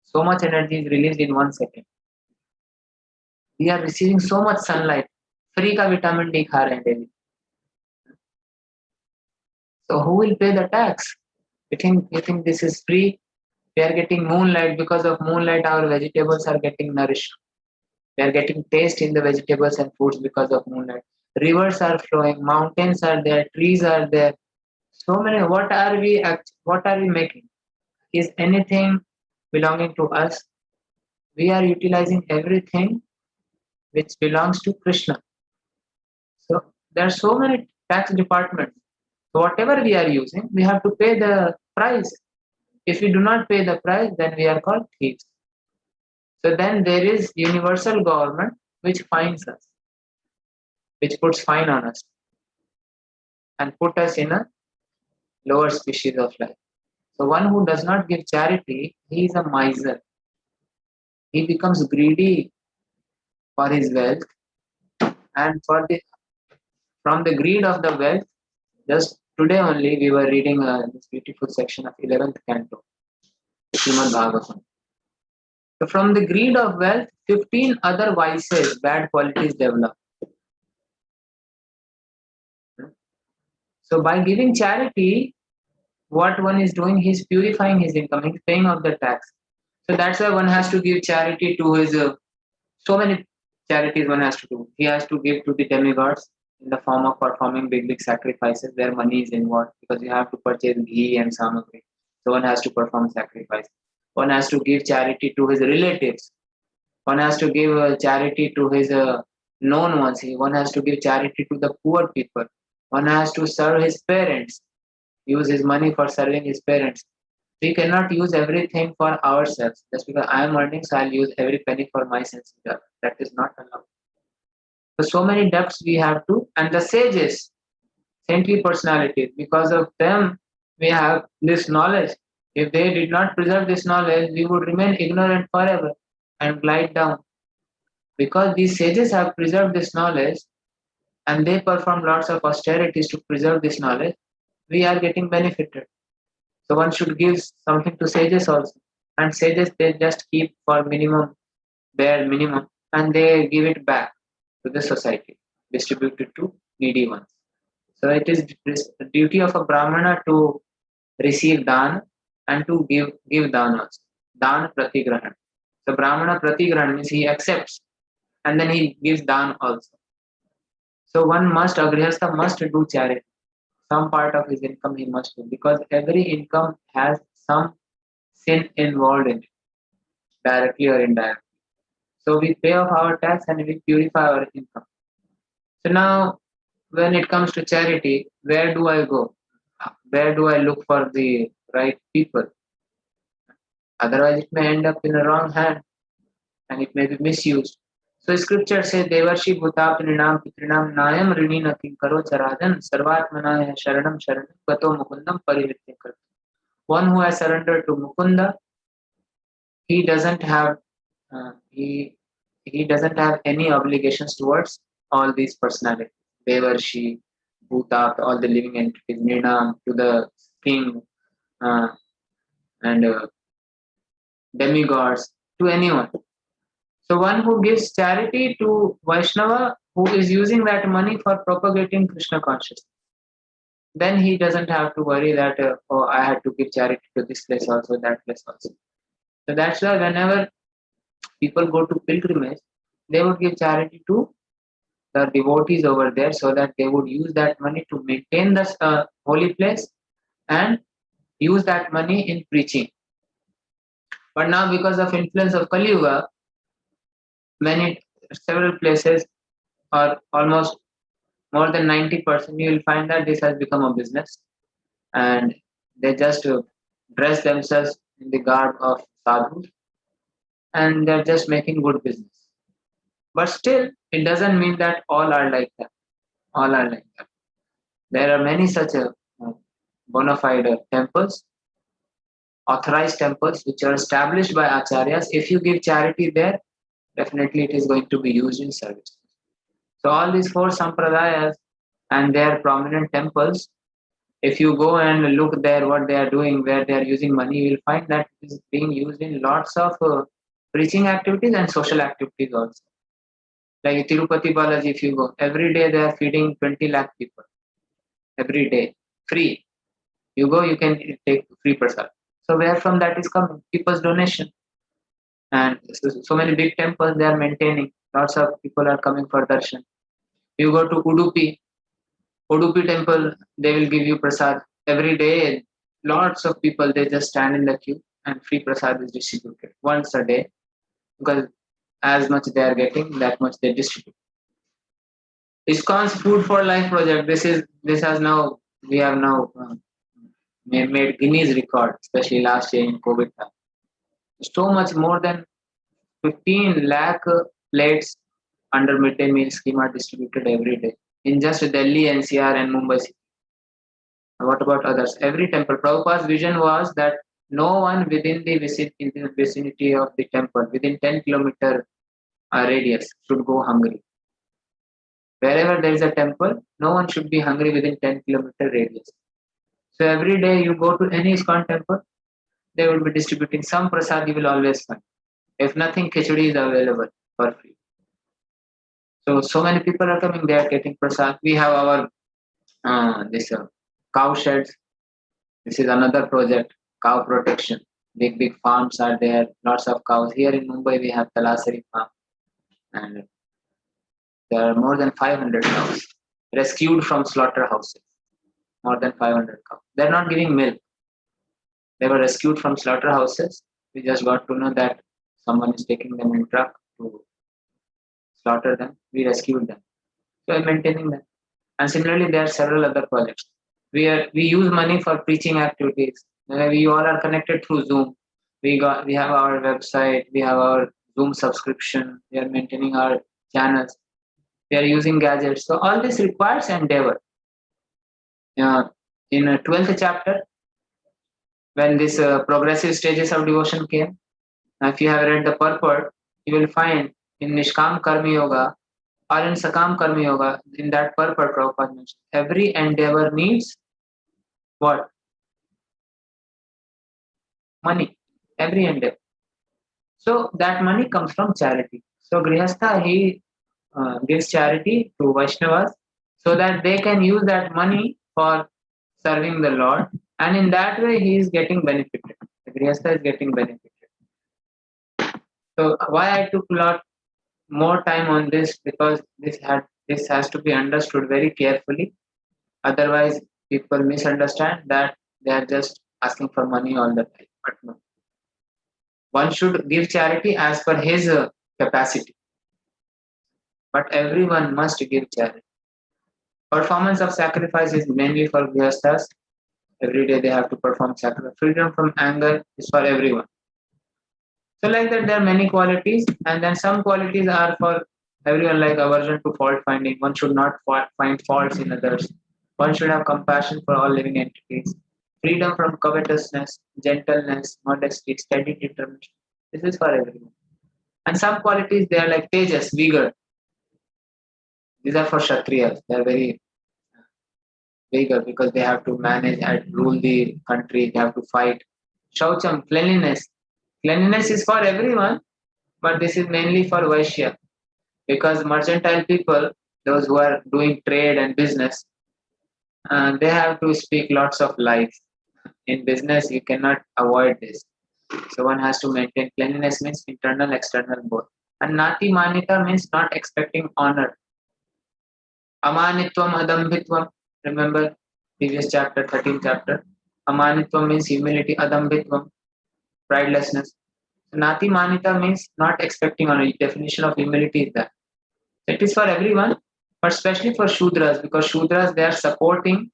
So much energy is released in 1 second. We are receiving so much sunlight. Free का vitamin D खा रहे हैं daily. So who will pay the tax? You think this is free? We are getting moonlight. Because of moonlight, our vegetables are getting nourished. We are getting taste in the vegetables and foods because of moonlight. Rivers are flowing, mountains are there, trees are there. So many. What are we making? Is anything belonging to us? We are utilizing everything which belongs to Krishna. So there are so many tax departments. So whatever we are using, we have to pay the price. If we do not pay the price, then we are called thieves. So then there is universal government which fines us, which puts fine on us and put us in a lower species of life. So one who does not give charity, he is a miser. He becomes greedy for his wealth, and from the greed of the wealth, just today only we were reading this beautiful section of 11th canto, Srimad Bhagavatam. So from the greed of wealth, 15 other vices, bad qualities develop. So by giving charity, what one is doing, he's purifying his income, he's paying off the tax. So that's why one has to give charity to his, so many charities one has to do. He has to give to the demigods in the form of performing big, big sacrifices where money is involved because you have to purchase ghee and samagri. So one has to perform sacrifice. One has to give charity to his relatives. One has to give charity to his known ones. One has to give charity to the poor people. One has to serve his parents, use his money for serving his parents. We cannot use everything for ourselves. Just because I am earning, so I'll use every penny for myself. That is not allowed. So many debts we have to, and the sages, saintly personalities, because of them we have this knowledge. If they did not preserve this knowledge, we would remain ignorant forever and glide down. Because these sages have preserved this knowledge and they perform lots of austerities to preserve this knowledge, we are getting benefited. So one should give something to sages also. And sages, they just keep for minimum, bare minimum, and they give it back to the society, distribute it to needy ones. So it is the duty of a Brahmana to receive dan and to give dan also. Dan pratigrahan. So Brahmana pratigrahan means he accepts and then he gives dan also. So one must, a grihastha must do charity. Some part of his income he must do because every income has some sin involved in it, directly or indirectly. So we pay off our tax and we purify our income. So now, when it comes to charity, where do I go? Where do I look for the right people? Otherwise, it may end up in a wrong hand and it may be misused. So scripture says, Devarshi Bhuta Prinam Pitrinam Nayam Rinina Kinkaro Charajan Sarvatmanaya Sharanam Sharanam Gato Mukundam Parivirtikar. One who has surrendered to Mukunda, he doesn't have he doesn't have any obligations towards all these personalities. Devarshi, Bhuta, all the living entities, Nirnam, to the king uh, and demigods, to anyone. So one who gives charity to Vaishnava who is using that money for propagating Krishna consciousness, then he doesn't have to worry that oh, I had to give charity to this place also, that place also. So that's why whenever people go to pilgrimage, they would give charity to the devotees over there so that they would use that money to maintain the holy place and use that money in preaching. But now because of influence of Kali Yuga, many several places or almost more than 90% you will find that this has become a business and they just dress themselves in the garb of sadhus and they're just making good business. But still, it doesn't mean that all are like that. All are like that. There are many such bona fide temples, authorized temples, which are established by acharyas. If you give charity there, definitely it is going to be used in service. So all these four sampradayas and their prominent temples, if you go and look there what they are doing, where they are using money, you will find that it is being used in lots of preaching activities and social activities also. Like Tirupati Balaji, if you go, every day they are feeding 20 lakh people. Every day, free. You go, you can take free prasad. So where from that is coming? People's donation. And so many big temples they are maintaining. Lots of people are coming for darshan. You go to Udupi temple, they will give you prasad. Every day, lots of people, they just stand in the queue and free prasad is distributed once a day because as much they are getting, that much they distribute. ISKCON's Food for Life project, this has now we have now made Guinness record, especially last year in COVID time. So much more than 15 lakh plates under midday meal scheme are distributed every day in just Delhi, NCR, and Mumbai city. What about others? Every temple. Prabhupada's vision was that no one within the vicinity of the temple, within 10-kilometer radius, should go hungry. Wherever there is a temple, no one should be hungry within 10-kilometer radius. So every day you go to any ISKCON temple, they will be distributing some prasad you will always find. If nothing, khichdi is available for free. So many people are coming, they are getting prasad. We have our this cow sheds. This is another project, cow protection. Big farms are there, lots of cows. Here in Mumbai, we have Talasari farm, and there are more than 500 cows rescued from slaughterhouses. More than 500 cows. They're not giving milk. They were rescued from slaughterhouses. We just got to know that someone is taking them in truck to slaughter them. We rescued them. So I'm maintaining them. And similarly, there are several other projects. We use money for preaching activities. We all are connected through Zoom. We have our website. We have our Zoom subscription. We are maintaining our channels. We are using gadgets. So all this requires endeavor. In a 12th chapter, when this progressive stages of devotion came, if you have read the purport, you will find in Nishkam Karma Yoga or in Sakam Karma Yoga, in that purport, Prabhupada mentioned, every endeavor needs what? Money. Every endeavor. So that money comes from charity. So Grihastha, he gives charity to Vaishnavas so that they can use that money for serving the Lord, and in that way he is getting benefited. The Grihastha is getting benefited. So why I took a lot more time on this, because this has to be understood very carefully. Otherwise, people misunderstand that they are just asking for money all the time. But no, one should give charity as per his capacity. But everyone must give charity. Performance of sacrifice is mainly for grihasthas. Every day they have to perform sacrifice. Freedom from anger is for everyone. So like that, there are many qualities, and then some qualities are for everyone, like aversion to fault finding. One should not find faults in others. One should have compassion for all living entities. Freedom from covetousness, gentleness, modesty, steady determination. This is for everyone. And some qualities, they are like tejas, vigor. These are for Kshatriyas. They are very vigor because they have to manage and rule the country. They have to fight. Shaucham, cleanliness. Cleanliness is for everyone, but this is mainly for Vaishya, because mercantile people, those who are doing trade and business, they have to speak lots of lies. In business, you cannot avoid this. So one has to maintain cleanliness, means internal, external both. And Nati Manita means not expecting honor. Amanitvam Adambhitvam. Remember previous chapter, 13th chapter. Amanitvam means humility, Adambhitvam, pridelessness. Nati Manita means not expecting honor. The definition of humility is that. It is for everyone, but especially for Shudras, because Shudras, they are supporting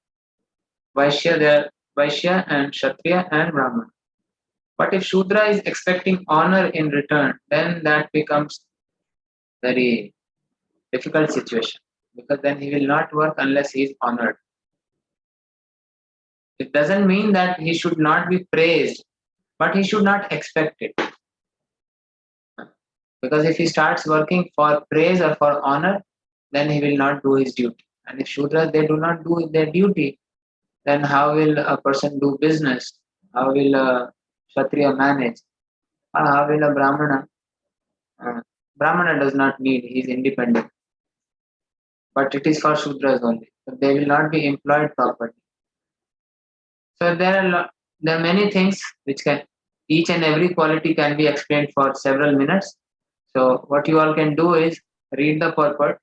Vaishya, they are Vaishya and Kshatriya and Brahman. But if Shudra is expecting honor in return, then that becomes very difficult situation, because then he will not work unless he is honored. It doesn't mean that he should not be praised, but he should not expect it. Because if he starts working for praise or for honor, then he will not do his duty. And if Shudras, they do not do their duty, then how will a person do business? How will a Kshatriya manage? Or how will a Brahmana? Brahmana does not need, he is independent. But it is for Shudras only. So they will not be employed properly. So there are many things which can, each and every quality can be explained for several minutes. So what you all can do is read the purport,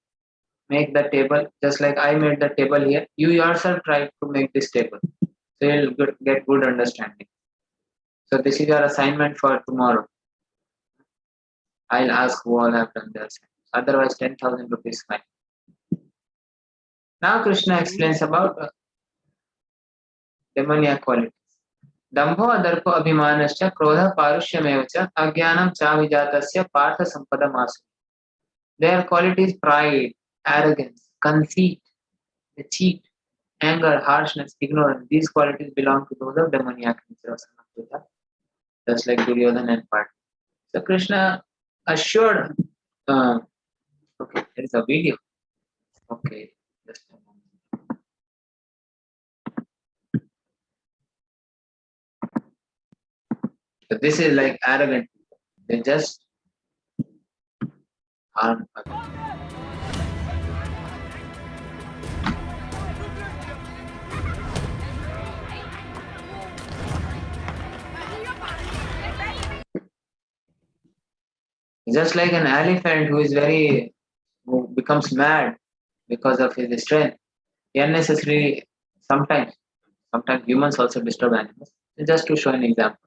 make the table, just like I made the table here. You yourself try to make this table. So you'll get good understanding. So this is your assignment for tomorrow. I'll ask who all have done their assignments. Otherwise, 10,000 rupees fine. Now Krishna explains about demoniac qualities. दम्भो दर्पो अभिमानश्च क्रोधः पारुष्यमेव च अज्ञानं चाभिजातस्य Partha सम्पदमासु. Their qualities pride, arrogance, conceit, they cheat, anger, harshness, ignorance. These qualities belong to those of demoniac nature of Samastita, just like Duryodhana and Part. So Krishna assured. Okay, there is a video. Okay, just a moment. So this is like arrogant people. They just harm others. Just like an elephant who becomes mad because of his strength. Unnecessarily, sometimes humans also disturb animals. Just to show an example,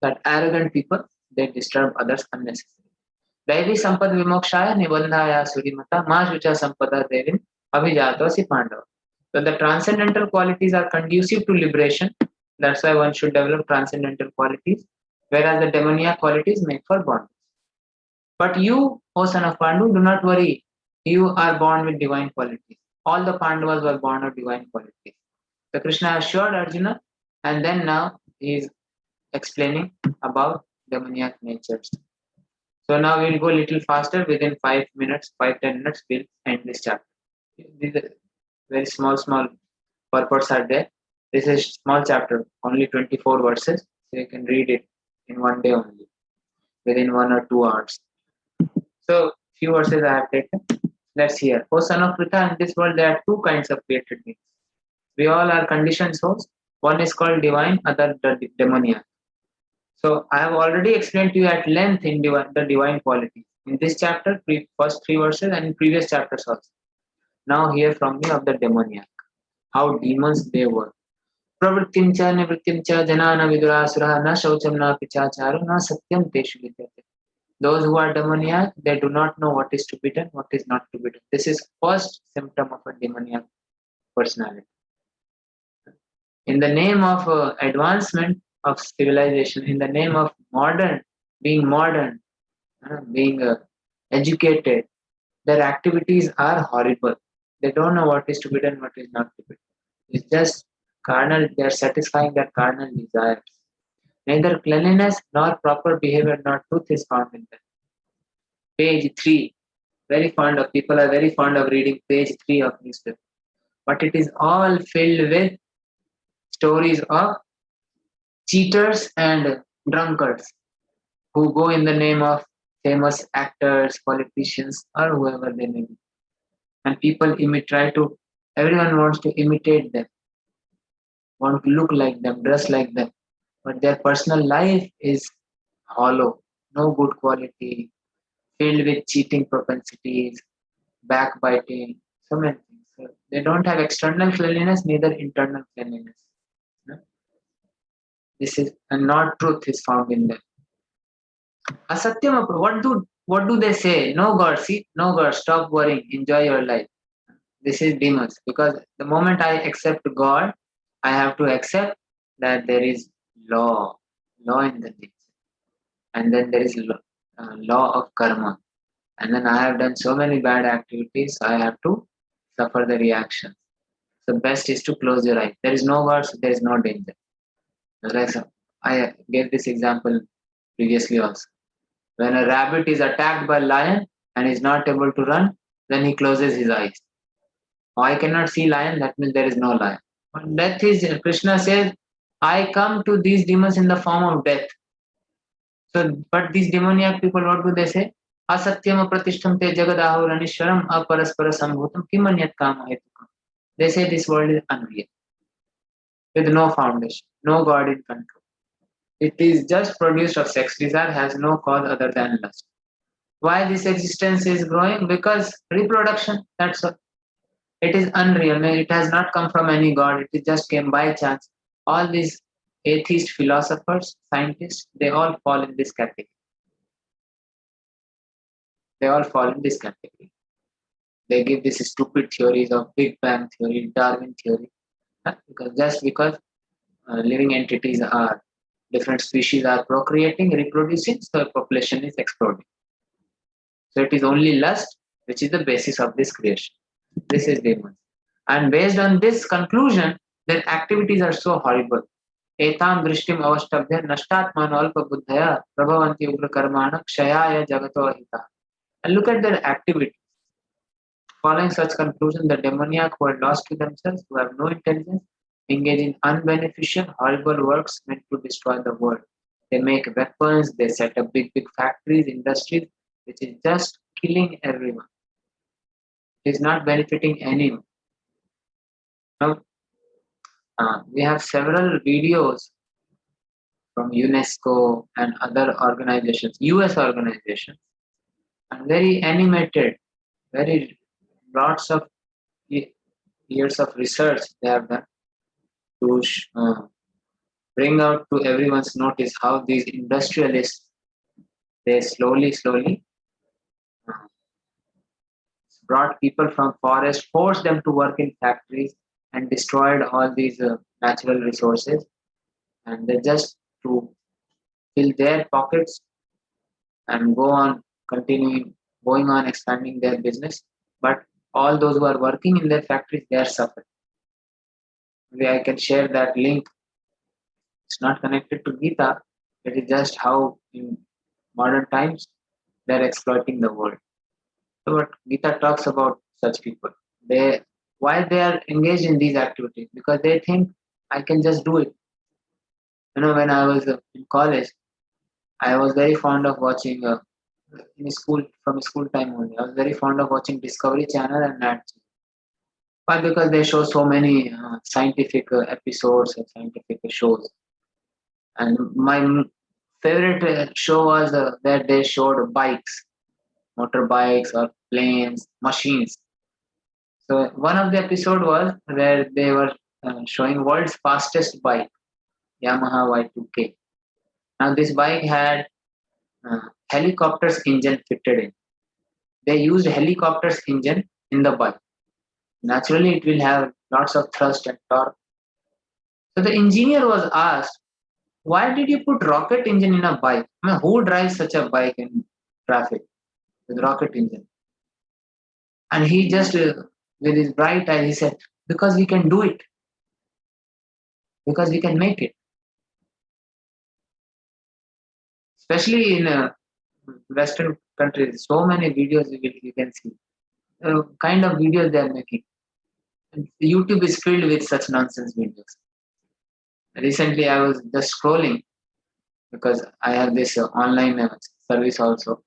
that arrogant people, they disturb others unnecessarily. दैवी संपद विमोक्षाय निबंधाया सुरीमता मा शुचा संपदा देवीं अभिजातोसि Pandav. So the transcendental qualities are conducive to liberation. That's why one should develop transcendental qualities, whereas the demoniac qualities make for bondage. But you, O son of Pandu, do not worry. You are born with divine qualities. All the Pandavas were born with divine qualities. So Krishna assured Arjuna, and then now he is explaining about demoniac natures. So now we'll go a little faster. Within 5 minutes, 5-10 minutes, we'll end this chapter. These are very small purports are there. This is a small chapter, only 24 verses. So you can read it in one day only, within 1 or 2 hours. So few verses I have taken. Let's hear. O son of Pritha, in this world there are two kinds of created beings. We all are conditioned souls. One is called divine, other the demoniac. So I have already explained to you at length in the divine qualities. In this chapter, first 3 verses, and in previous chapters also. Now hear from me of the demoniac, how demons they were. Pravrittim cha nivrittim cha janana vidurasura na shaucham na pichacharu na satyam teshu vidyate. Those who are demoniac, they do not know what is to be done, what is not to be done. This is first symptom of a demoniac personality. In the name of advancement of civilization, in the name of being educated, their activities are horrible. They don't know what is to be done, what is not to be done. It's just carnal, they are satisfying their carnal desires. Neither cleanliness nor proper behavior nor truth is found in them. Page 3. People are very fond of reading page 3 of newspaper. But it is all filled with stories of cheaters and drunkards who go in the name of famous actors, politicians, or whoever they may be. And people everyone wants to imitate them, want to look like them, dress like them. But their personal life is hollow, no good quality, filled with cheating propensities, backbiting, so many things. So they don't have external cleanliness, neither internal cleanliness. This is and not truth is found in them. Asatyam, what do they say? No God, see, no God, stop worrying, enjoy your life. This is demons, because the moment I accept God, I have to accept that there is law in the nature, and then there is law of karma, and then I have done so many bad activities, I have to suffer the reactions. So best is to close your eyes. There is no God, so there is no danger. Like I gave this example previously also. When a rabbit is attacked by a lion and is not able to run, then he closes his eyes. Oh, I cannot see lion, that means there is no lion. But death is, Krishna says, I come to these demons in the form of death. So, but these demoniac people, what do they say? Asatyam pratishtham te jagadahur anishwaram aparaspara sambhutam kimanyat kama hetukam. They say this world is unreal, with no foundation, no God in control. It is just produced of sex desire, has no cause other than lust. Why this existence is growing? Because reproduction, that's all. It is unreal. It has not come from any God. It just came by chance. All these atheist philosophers, scientists, they all fall in this category. They give these stupid theories of Big Bang theory, Darwin theory, because living entities are, different species are procreating, reproducing, so population is exploding. So it is only lust which is the basis of this creation. This is demons. And based on this conclusion, their activities are so horrible. Etam drishtim avashtabhya nashtatmano alpa buddhaya prabhavanti ugra karmana kshayaya jagato ahita. And look at their activity. Following such conclusion, the demoniac who are lost to themselves, who have no intelligence, engage in unbeneficial, horrible works meant to destroy the world. They make weapons, they set up big factories, industries, which is just killing everyone. It is not benefiting anyone. Now, we have several videos from UNESCO and other organizations, US organizations, and very animated, very lots of years of research they have done to bring out to everyone's notice how these industrialists, they slowly uh, brought people from forest, forced them to work in factories, and destroyed all these natural resources, and they just to fill their pockets and go on continuing going on expanding their business. But all those who are working in their factories, they are suffering. Maybe I can share that link. It's not connected to Gita. It is just how in modern times they're exploiting the world. So what Gita talks about such people. They why they are engaged in these activities? Because they think I can just do it. When I was in college, I was very fond of watching in school from school time only. I was very fond of watching Discovery Channel and Nat Geo. Why? Because they show so many scientific episodes and scientific shows. And my favorite show was that they showed bikes, motorbikes or planes, machines. So one of the episode was where they were showing world's fastest bike, Yamaha Y2K. Now this bike had helicopter's engine fitted in. They used helicopter's engine in the bike. Naturally, it will have lots of thrust and torque. So the engineer was asked, why did you put rocket engine in a bike? Who drives such a bike in traffic with rocket engine? And he just, with his bright eye, he said, because we can do it. Because we can make it. Especially in Western countries, so many videos you can see. Kind of videos they are making. YouTube is filled with such nonsense videos. Recently, I was just scrolling because I have this online service also.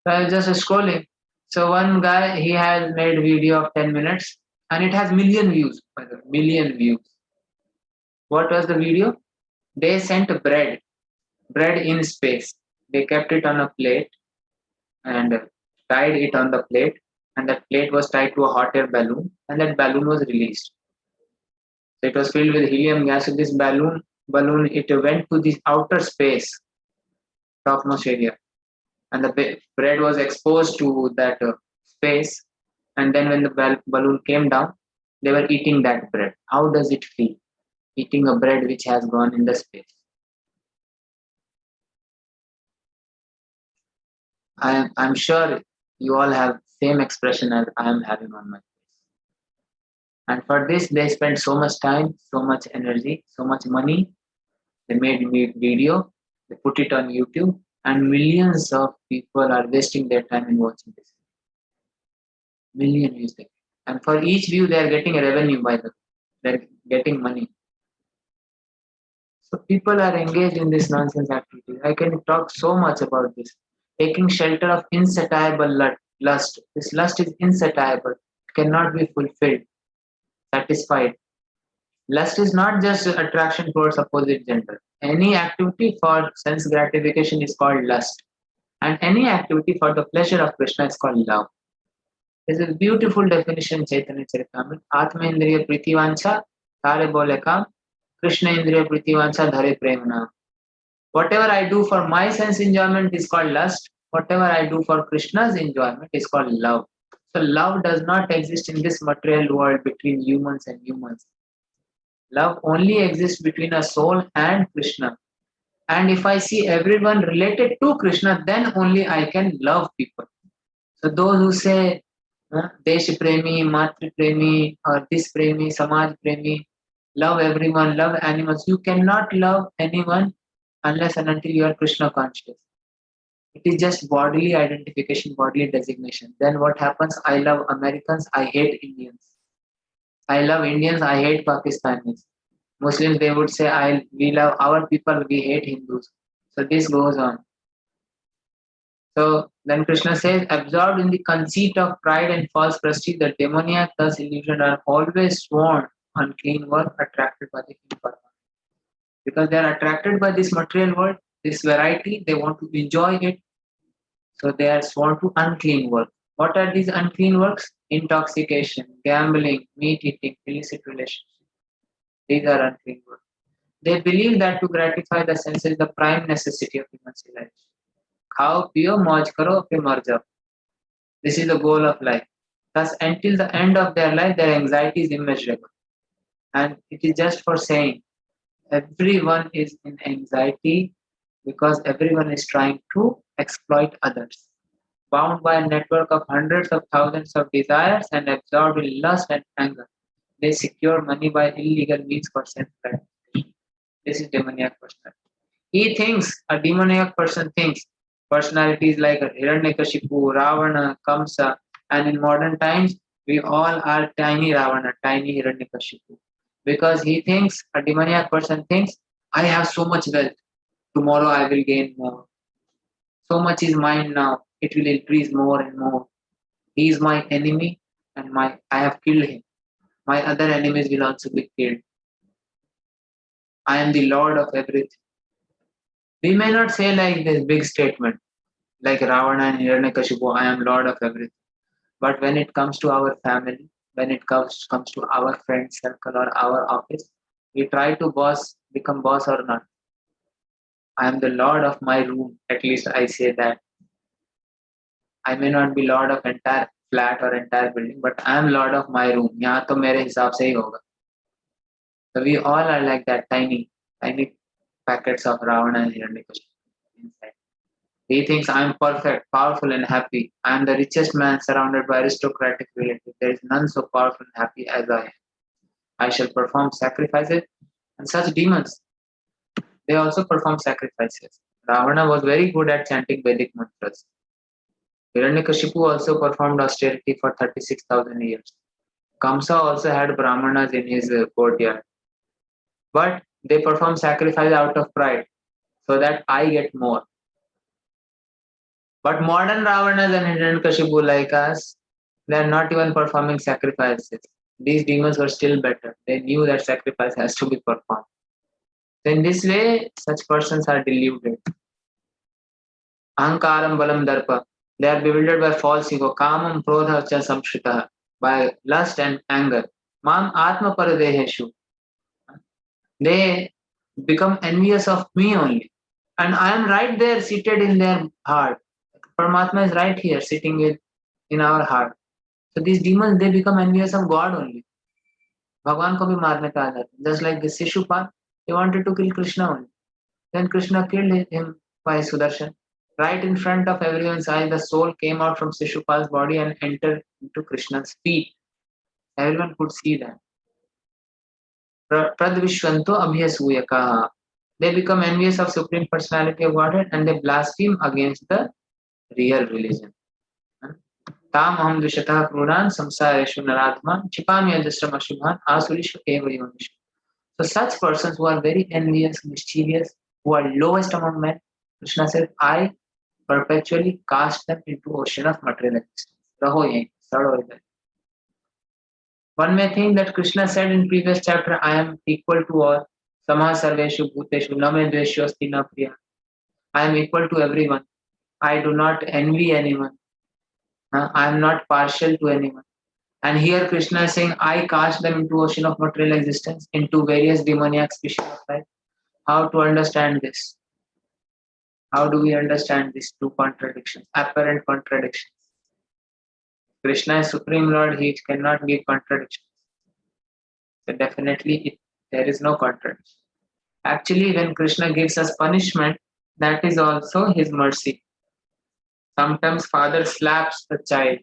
So I was just scrolling. So one guy, he has made video of 10 minutes and it has million views. By the way, million views. What was the video? They sent bread in space. They kept it on a plate and tied it on the plate, and that plate was tied to a hot air balloon, and that balloon was released. So it was filled with helium gas. So this balloon, it went to the outer space, topmost area, and the bread was exposed to that space. And then when the balloon came down, they were eating that bread. How does it feel? Eating a bread which has gone in the space. I'm sure you all have same expression as I am having on my face. And for this, they spent so much time, so much energy, so much money. They made me video, they put it on YouTube, and millions of people are wasting their time in watching this. Million views. And for each view, they are getting a revenue by the they're getting money. So people are engaged in this nonsense activity. I can talk so much about this. Taking shelter of insatiable lust. This lust is insatiable. It cannot be fulfilled, satisfied. Lust is not just attraction towards opposite gender. Any activity for sense gratification is called lust. And any activity for the pleasure of Krishna is called love. There's a beautiful definition in Chaitanya Charitamrita. Atma Indriya Pritivancha, Tare Bole Kam, Krishna Indriya Pritivancha, Dhare Premna. Whatever I do for my sense enjoyment is called lust. Whatever I do for Krishna's enjoyment is called love. So love does not exist in this material world between humans and humans. Love only exists between a soul and Krishna. And if I see everyone related to Krishna, then only I can love people. So those who say Desh Premi, Matri Premi, or this Premi, Samaj Premi, love everyone, love animals. You cannot love anyone unless and until you are Krishna conscious. It is just bodily identification, bodily designation. Then what happens? I love Americans, I hate Indians. I love Indians, I hate Pakistanis. Muslims, they would say, we love our people, we hate Hindus. So this goes on. So then Krishna says, absorbed in the conceit of pride and false prestige, the demoniac, thus illusioned, are always sworn unclean work, attracted by the imperfect. Because they are attracted by this material world, this variety, they want to enjoy it. So they are sworn to unclean work. What are these unclean works? Intoxication, gambling, meat eating, illicit relationships. These are unclean works. They believe that to gratify the senses is the prime necessity of human civilization. Khao, piyo, mauj karo, फिर मर जाओ. This is the goal of life. Thus, until the end of their life, their anxiety is immeasurable. And it is just for saying everyone is in anxiety because everyone is trying to exploit others. Bound by a network of hundreds of thousands of desires and absorbed in lust and anger, they secure money by illegal means for self gratification. This is demoniac personality. He thinks, a demoniac person thinks, personalities like Hiranyakashipu, Ravana, Kamsa, and in modern times, we all are tiny Ravana, tiny Hiranyakashipu. Because he thinks, a demoniac person thinks, I have so much wealth, tomorrow I will gain more. So much is mine now, it will increase more and more. He is my enemy, and I have killed him. My other enemies will also be killed. I am the Lord of everything. We may not say like this big statement, like Ravana and Hiranyakashipu, I am Lord of everything. But when it comes to our family, when it comes to our friend circle or our office, we try to become boss or not. I am the Lord of my room. At least I say that. I may not be Lord of entire flat or entire building, but I am Lord of my room. यहाँ तो मेरे हिसाब से ही होगा. So we all are like that tiny, tiny packets of Ravana and Hiranyakashipu inside. He thinks I am perfect, powerful, and happy. I am the richest man surrounded by aristocratic relatives. There is none so powerful and happy as I am. I shall perform sacrifices. And such demons, they also perform sacrifices. Ravana was very good at chanting Vedic mantras. Hiranyakashipu also performed austerity for 36,000 years. Kamsa also had brahmanas in his courtyard. But they perform sacrifice out of pride so that I get more. But modern Ravanas and Hiranyakashipu like us, they are not even performing sacrifices. These demons were still better. They knew that sacrifice has to be performed. So in this way, such persons are deluded. Ahankaram balam darpa. They are bewildered by false ego. Kamam prodha cha samshritaha. By lust and anger. Mam atma paradeheshu. They become envious of me only. And I am right there seated in their heart. Paramatma is right here sitting in our heart. So these demons, they become envious of God only. भगवान को भी मारने का आदत. Just like the Shishupal, he wanted to kill Krishna only. Then Krishna killed him by Sudarshan. Right in front of everyone's eyes, the soul came out from Shishupal's body and entered into Krishna's feet. Everyone could see that. Pradvishwanto abhyasuyakaha. They become envious of Supreme Personality of Godhead and they blaspheme against the real religion. ताम अहम द्विषतः क्रूरान संसारेषु नरात्मा क्षिपामि अजस्रम अशुभान आसुरीषु एव योनिषु. So such persons who are very envious, mischievous, who are lowest among men, Krishna says, I perpetually cast them into ocean of material existence. Raho yahi, sado idhar. One may think that Krishna said in previous chapter, I am equal to all. Samah sarveshu bhuteshu na me dveshyo asti na priya. I am equal to everyone. I do not envy anyone. I am not partial to anyone. And here Krishna is saying, I cast them into ocean of material existence, into various demoniac species of life. How to understand this? How do we understand these two contradictions, apparent contradictions? Krishna is Supreme Lord, he cannot give contradictions. So definitely There is no contradiction. Actually, when Krishna gives us punishment, that is also his mercy. Sometimes father slaps the child,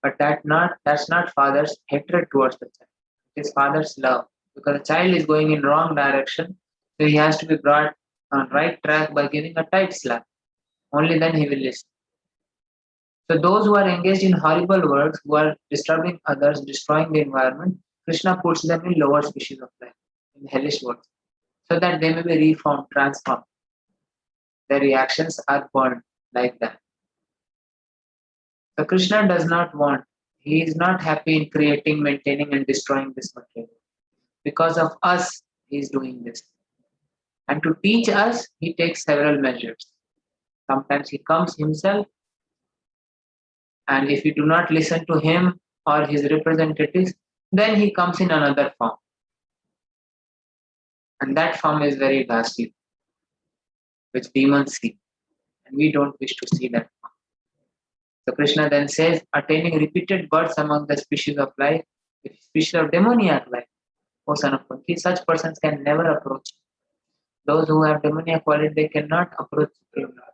but that's not father's hatred towards the child. It is father's love. Because the child is going in wrong direction, so he has to be brought on right track by giving a tight slap. Only then he will listen. So those who are engaged in horrible works, who are disturbing others, destroying the environment, Krishna puts them in lower species of life, in hellish worlds, so that they may be reformed, transformed. Their reactions are burned like that. So Krishna does not want, he is not happy in creating, maintaining, and destroying this material. Because of us, he is doing this. And to teach us, he takes several measures. Sometimes he comes himself, and if we do not listen to him or his representatives, then he comes in another form. And that form is very ghastly, which demons see. And we don't wish to see that form. So Krishna then says, attaining repeated births among the species of life, the species of demoniac life, O son of Kunti, such persons can never approach. Those who have demoniac quality, they cannot approach Supreme Lord.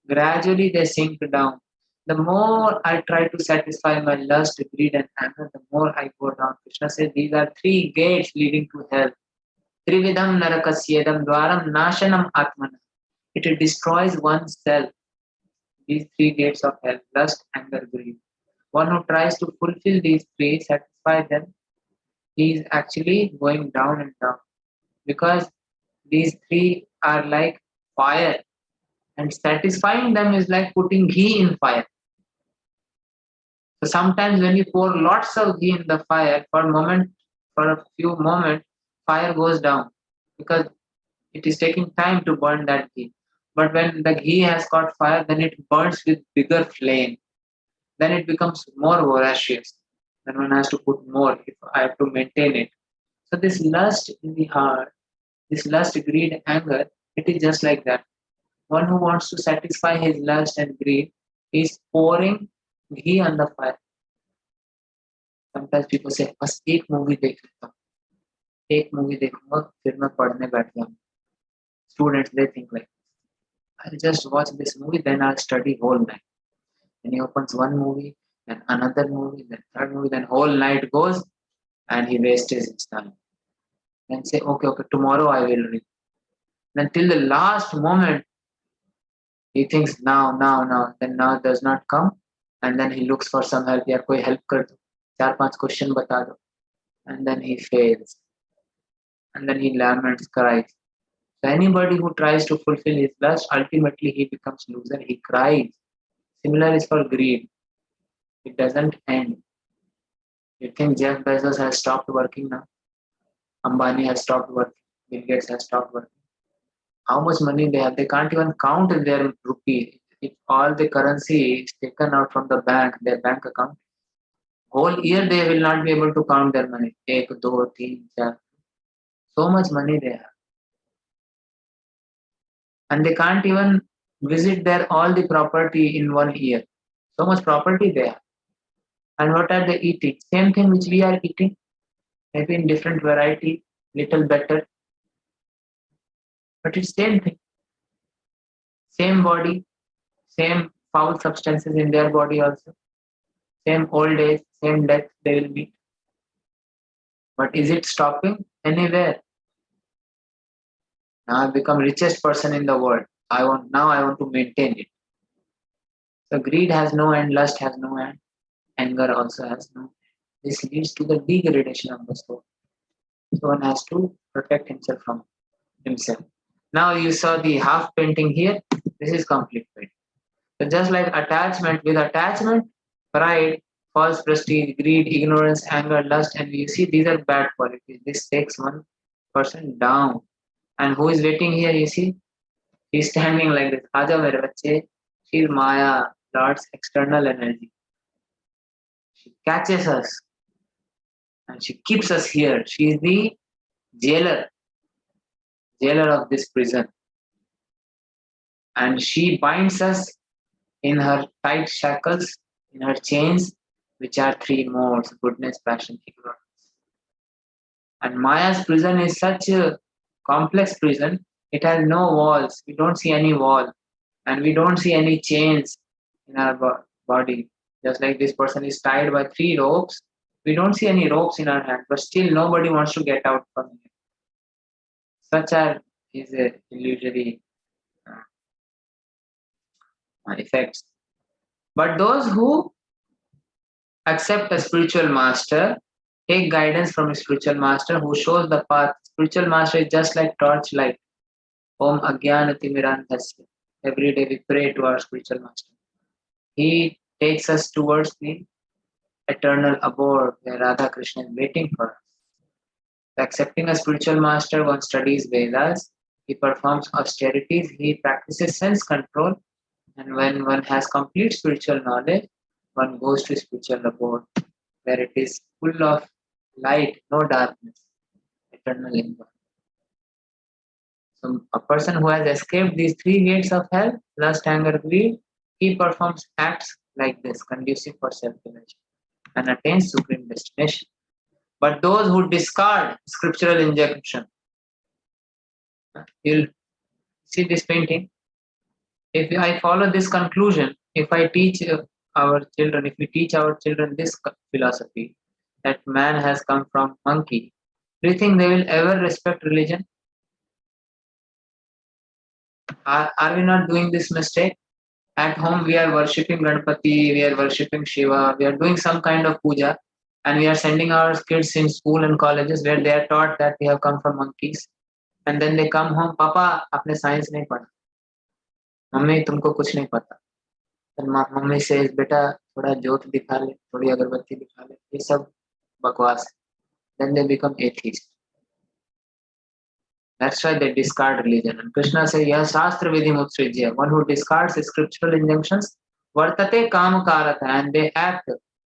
Gradually they sink down. The more I try to satisfy my lust, greed, and anger, the more I go down. Krishna says these are three gates leading to hell. Trividam narakasyedam dwaram nashanam atmana. It destroys oneself. These three gates of hell: lust, anger, greed. One who tries to fulfill these three, satisfy them, he is actually going down and down. Because these three are like fire, and satisfying them is like putting ghee in fire. So sometimes when you pour lots of ghee in the fire, for a few moments, fire goes down because it is taking time to burn that ghee. But when the ghee has got fire, then it burns with bigger flame. Then it becomes more voracious. Then one has to put more if I have to maintain it. So this lust in the heart, this lust, greed, anger, it is just like that. One who wants to satisfy his lust and greed is pouring ghee on the fire. Sometimes people say, बस एक movie देख लेता हूँ, एक movie देखूंगा फिर मैं पढ़ने बैठ जाऊंगा. Students, they think like, I'll just watch this movie, then I'll study whole night. And he opens one movie, then another movie, then third movie, then whole night goes, and he wastes his time. Then say, okay, tomorrow I will read. Then till the last moment, he thinks now, then now does not come, and then he looks for some help. यार कोई help कर दो, 4-5 question बता दो, and then he fails, and then he laments, cries. So anybody who tries to fulfill his lust, ultimately he becomes loser. He cries. Similar is for greed. It doesn't end. You think Jeff Bezos has stopped working now? Ambani has stopped working. Bill Gates has stopped working. How much money they have? They can't even count their rupee. If all the currency is taken out from the bank, their bank account, whole year they will not be able to count their money. Ek, do, teen, char. So much money they have. And they can't even visit their all the property in 1 year. So much property they have. And what are they eating? Same thing which we are eating, maybe in different variety, little better. But it's same thing. Same body, same foul substances in their body also. Same old age, same death they will meet. But is it stopping? Anywhere. Now I've become richest person in the world. I want to maintain it. So greed has no end, lust has no end, anger also has no end. This leads to the degradation of the soul. So one has to protect himself from himself. Now you saw the half painting here. This is complete painting. So just like attachment, with attachment, pride, false prestige, greed, ignorance, anger, lust, and you see these are bad qualities. This takes one person down. And who is waiting here? You see, he's standing like this. Aja mere bachche. She's Maya, Lord's external energy. She catches us and she keeps us here. She is the jailer of this prison. And she binds us in her tight shackles, in her chains, which are three modes: goodness, passion, ignorance. And Maya's prison is such a complex prison. It has no walls. We don't see any wall, and we don't see any chains in our body. Just like this person is tied by 3 ropes, we don't see any ropes in our hand, but still nobody wants to get out from it. Such are his illusory effects. But those who accept a spiritual master, take guidance from a spiritual master who shows the path. Spiritual master is just like torchlight. Om Agyanatimirandhasya. Every day we pray to our spiritual master. He takes us towards the eternal abode where Radha Krishna is waiting for us. Accepting a spiritual master, one studies Vedas, he performs austerities, he practices sense control, and when one has complete spiritual knowledge, one goes to spiritual abode where it is full of light, no darkness, eternal enjoyment. So a person who has escaped these 3 gates of hell, lust, anger, greed, he performs acts like this, conducive for self-realization, and attains supreme destination. But those who discard scriptural injunction, you'll see this painting. If I follow this conclusion, if I teach our children, if we teach our children this philosophy, that man has come from monkey, do you think they will ever respect religion? Are we not doing this mistake? At home, we are worshipping Ganpati, we are worshipping Shiva, we are doing some kind of puja, and we are sending our kids in school and colleges where they are taught that we have come from monkeys. And then they come home, Papa, आपने science नहीं पढ़ा, mummy तुमको कुछ नहीं पता. And mummy says, बेटा थोड़ा ज्योत दिखा ले, थोड़ी अगरबत्ती दिखा ले, ये सब बकवास. Then they become atheists. That's why they discard religion. And Krishna says, Yah Shastra Vidhi Mutsrijya. One who discards scriptural injunctions, Vartate Kam Karata, and they act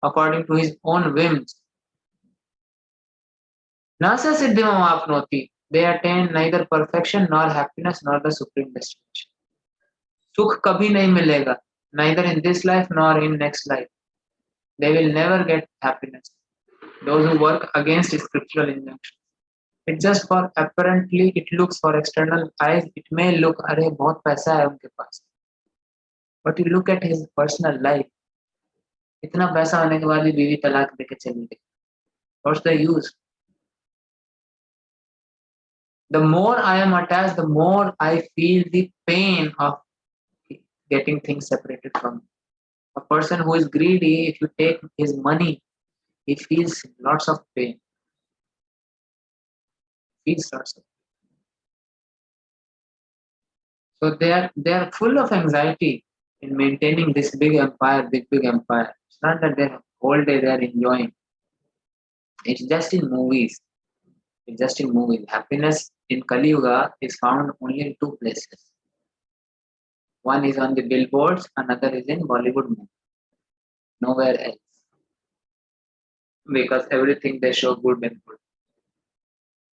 according to his own whims. Nasa Siddhimam Apnoti. They attain neither perfection nor happiness nor the supreme destination. Sukh kabhi nahi milega, neither in this life nor in next life. They will never get happiness. Those who work against scriptural injunctions. It just for apparently it looks for external eyes, it may look, अरे बहुत पैसा है उनके पास. But you look at his personal life. इतना पैसा होने के बाद भी बीवी तलाक देके चली गई. What's the use? The more I am attached, the more I feel the pain of getting things separated from me. A person who is greedy, if you take his money, he feels lots of pain. So they are full of anxiety in maintaining this big empire. It's not that the whole day they are enjoying. It's just in movies. Happiness in Kali Yuga is found only in 2 places. One is on the billboards, another is in Bollywood movies. Nowhere else. Because everything they show good and good.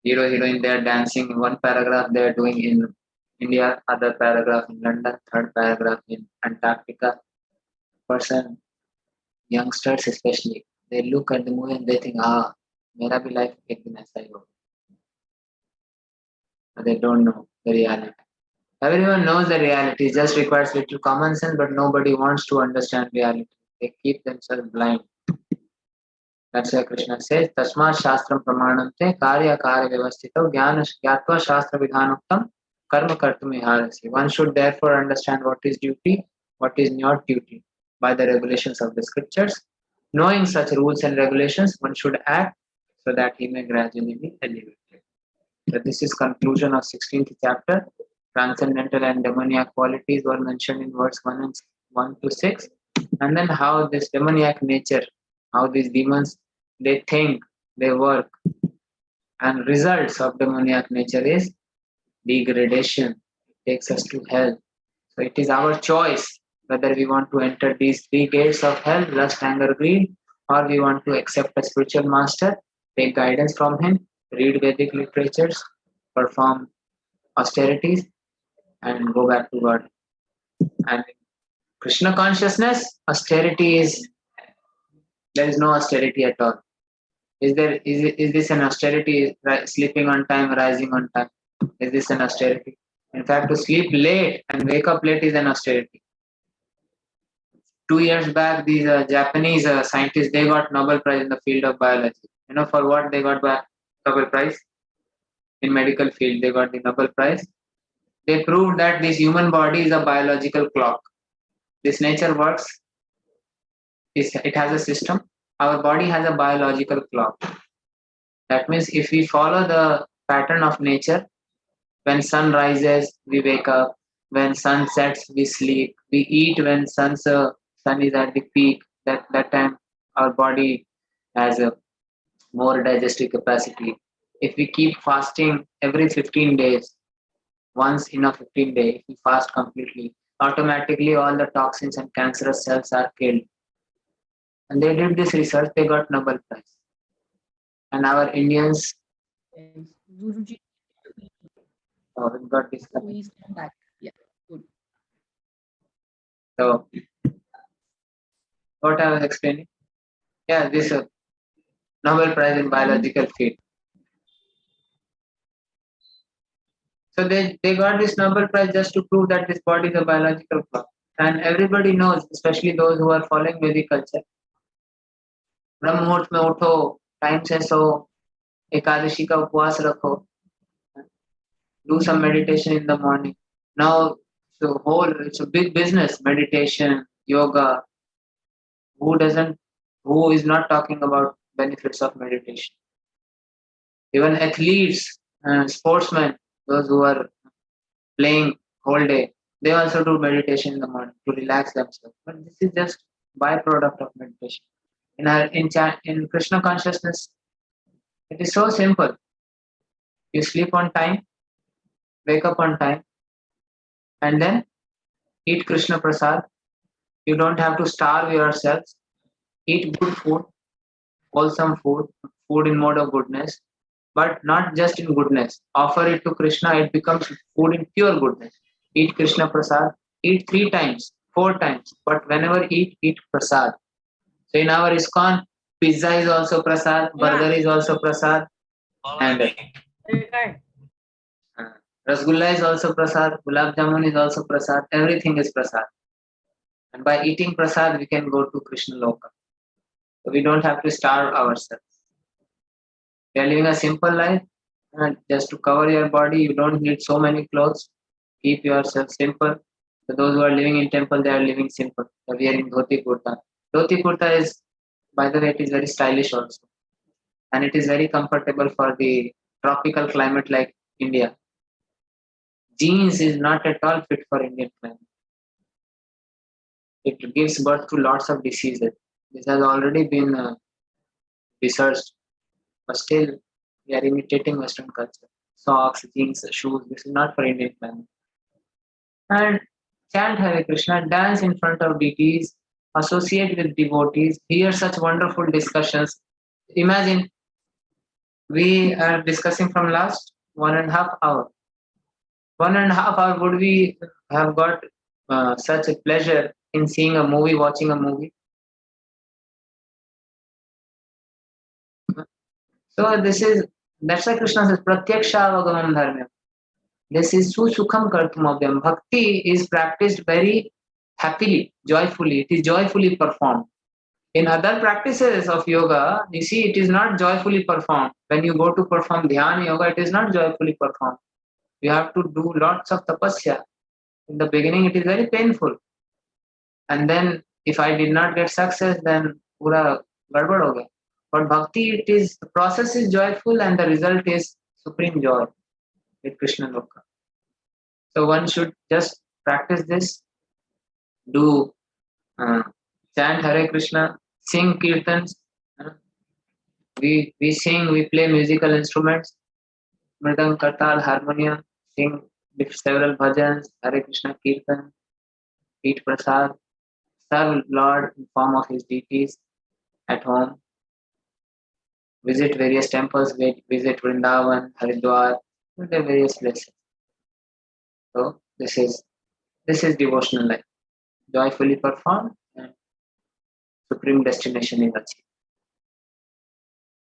Hero, heroine, they are dancing. In one paragraph they are doing in India, other paragraph in London, third paragraph in Antarctica. Person, youngsters especially, they look at the movie and they think, मेरा भी life एक दिन ऐसा ही होगा. But they don't know the reality. Everyone knows the reality, it just requires little common sense, but nobody wants to understand reality. They keep themselves blind. That's why Krishna says, Tasmat Shastram Pramanante Karya Karya Vyavastito Gyatva Shastra Vidhanuktam Karma Kartum Iharasi. One should therefore understand what is duty, what is not duty by the regulations of the scriptures. Knowing such rules and regulations, one should act so that he may gradually be elevated. So this is conclusion of 16th chapter. Transcendental and demoniac qualities were mentioned in verse 1 to 6. And then how this demoniac nature, how these demons, they think, they work. And results of demoniac nature is degradation. It takes us to hell. So it is our choice whether we want to enter these 3 gates of hell, lust, anger, greed, or we want to accept a spiritual master, take guidance from him, read Vedic literatures, perform austerities, and go back to God. And Krishna consciousness, austerity is, there is no austerity at all. Is this an austerity? Sleeping on time, rising on time. Is this an austerity? In fact, to sleep late and wake up late is an austerity. 2 years back, these Japanese scientists, they got Nobel Prize in the field of biology. You know for what they got Nobel Prize? In medical field, they got the Nobel Prize. They proved that this human body is a biological clock. This nature works. It has a system. Our body has a biological clock. That means if we follow the pattern of nature, when sun rises, we wake up. When sun sets, we sleep. We eat when sun is at the peak. That time our body has a more digestive capacity. If we keep fasting every 15 days, once in a 15 days, if we fast completely, automatically all the toxins and cancerous cells are killed. And they did this research, they got Nobel Prize. And our Indians Guruji, got discovered. please come back. Yeah, good. So, what I was explaining? Yeah, this Nobel Prize in biological field. So they got this Nobel Prize just to prove that this body is a biological clock. And everybody knows, especially those who are following Vedic culture. ब्रह्म मुहूर्त में उठो, time से सो, एकादशी का उपवास रखो, do some meditation in the morning. Now, it's a big business, meditation, yoga. Who is not talking about benefits of meditation? Even athletes, sportsmen, those who are playing whole day, they also do meditation in the morning to relax themselves. But this is just byproduct of meditation. In Krishna consciousness, it is so simple. You sleep on time, wake up on time, and then eat Krishna Prasad. You don't have to starve yourselves. Eat good food, wholesome food, food in mode of goodness, but not just in goodness. Offer it to Krishna, it becomes food in pure goodness. Eat Krishna Prasad, eat 3 times, 4 times, but whenever eat Prasad. So in our ISKCON, pizza is also Prasad, burger is also Prasad, and Rasgulla is also Prasad, Gulab Jamun is also Prasad, everything is Prasad. And by eating Prasad, we can go to Krishna Loka. So we don't have to starve ourselves. We are living a simple life, and just to cover your body, you don't need so many clothes. Keep yourself simple. So those who are living in temple, they are living simple. They are wearing dhoti kurta. Dhoti kurta is, by the way, it is very stylish also. And it is very comfortable for the tropical climate like India. Jeans is not at all fit for Indian climate. It gives birth to lots of diseases. This has already been researched, but still we are imitating Western culture. Socks, jeans, shoes, this is not for Indian climate. And chant Hare Krishna, dance in front of deities, associate with devotees, hear such wonderful discussions. Imagine, we are discussing from last 1.5 hour. 1.5 hour, would we have got such a pleasure in seeing a movie, watching a movie? So that's why Krishna says, Pratyaksha avagamam dharmya. This is susukham kartumabhyam. Bhakti is practiced very happily, joyfully. It is joyfully performed. In other practices of yoga, you see, it is not joyfully performed. When you go to perform dhyana yoga, it is not joyfully performed. You have to do lots of tapasya. In the beginning, it is very painful. And then, if I did not get success, then pura gadbad ho gaya. But bhakti, the process is joyful and the result is supreme joy with Krishna Loka. So one should just practice this, do chant Hare Krishna, sing kirtans. We sing, we play musical instruments, mridang, kartal, harmonium, sing several bhajans, Hare Krishna kirtan, eat prasad, serve Lord in form of his deities at home, visit various temples, visit Vrindavan, Haridwar, the various places. So this is devotional life, joyfully performed and supreme destination is achieved.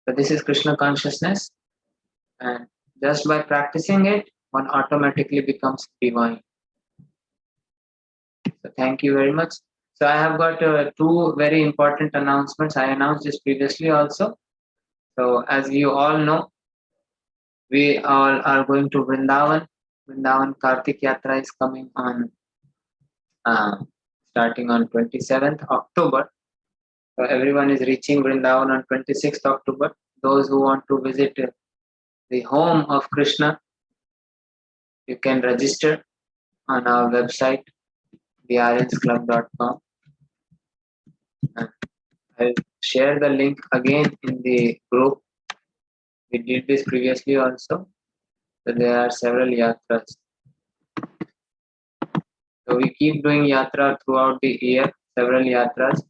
So this is Krishna consciousness, and just by practicing it, one automatically becomes divine. So thank you very much. So I have got two very important announcements. I announced this previously also. So as you all know, we all are going to Vrindavan. Vrindavan Kartik Yatra is coming on uh, starting on 27th October. So everyone is reaching Vrindavan on 26th October. Those who want to visit the home of Krishna, you can register on our website, thearyansclub.com. I'll share the link again in the group. We did this previously also. So there are several yatras. So we keep doing yatra throughout the year, several yatras.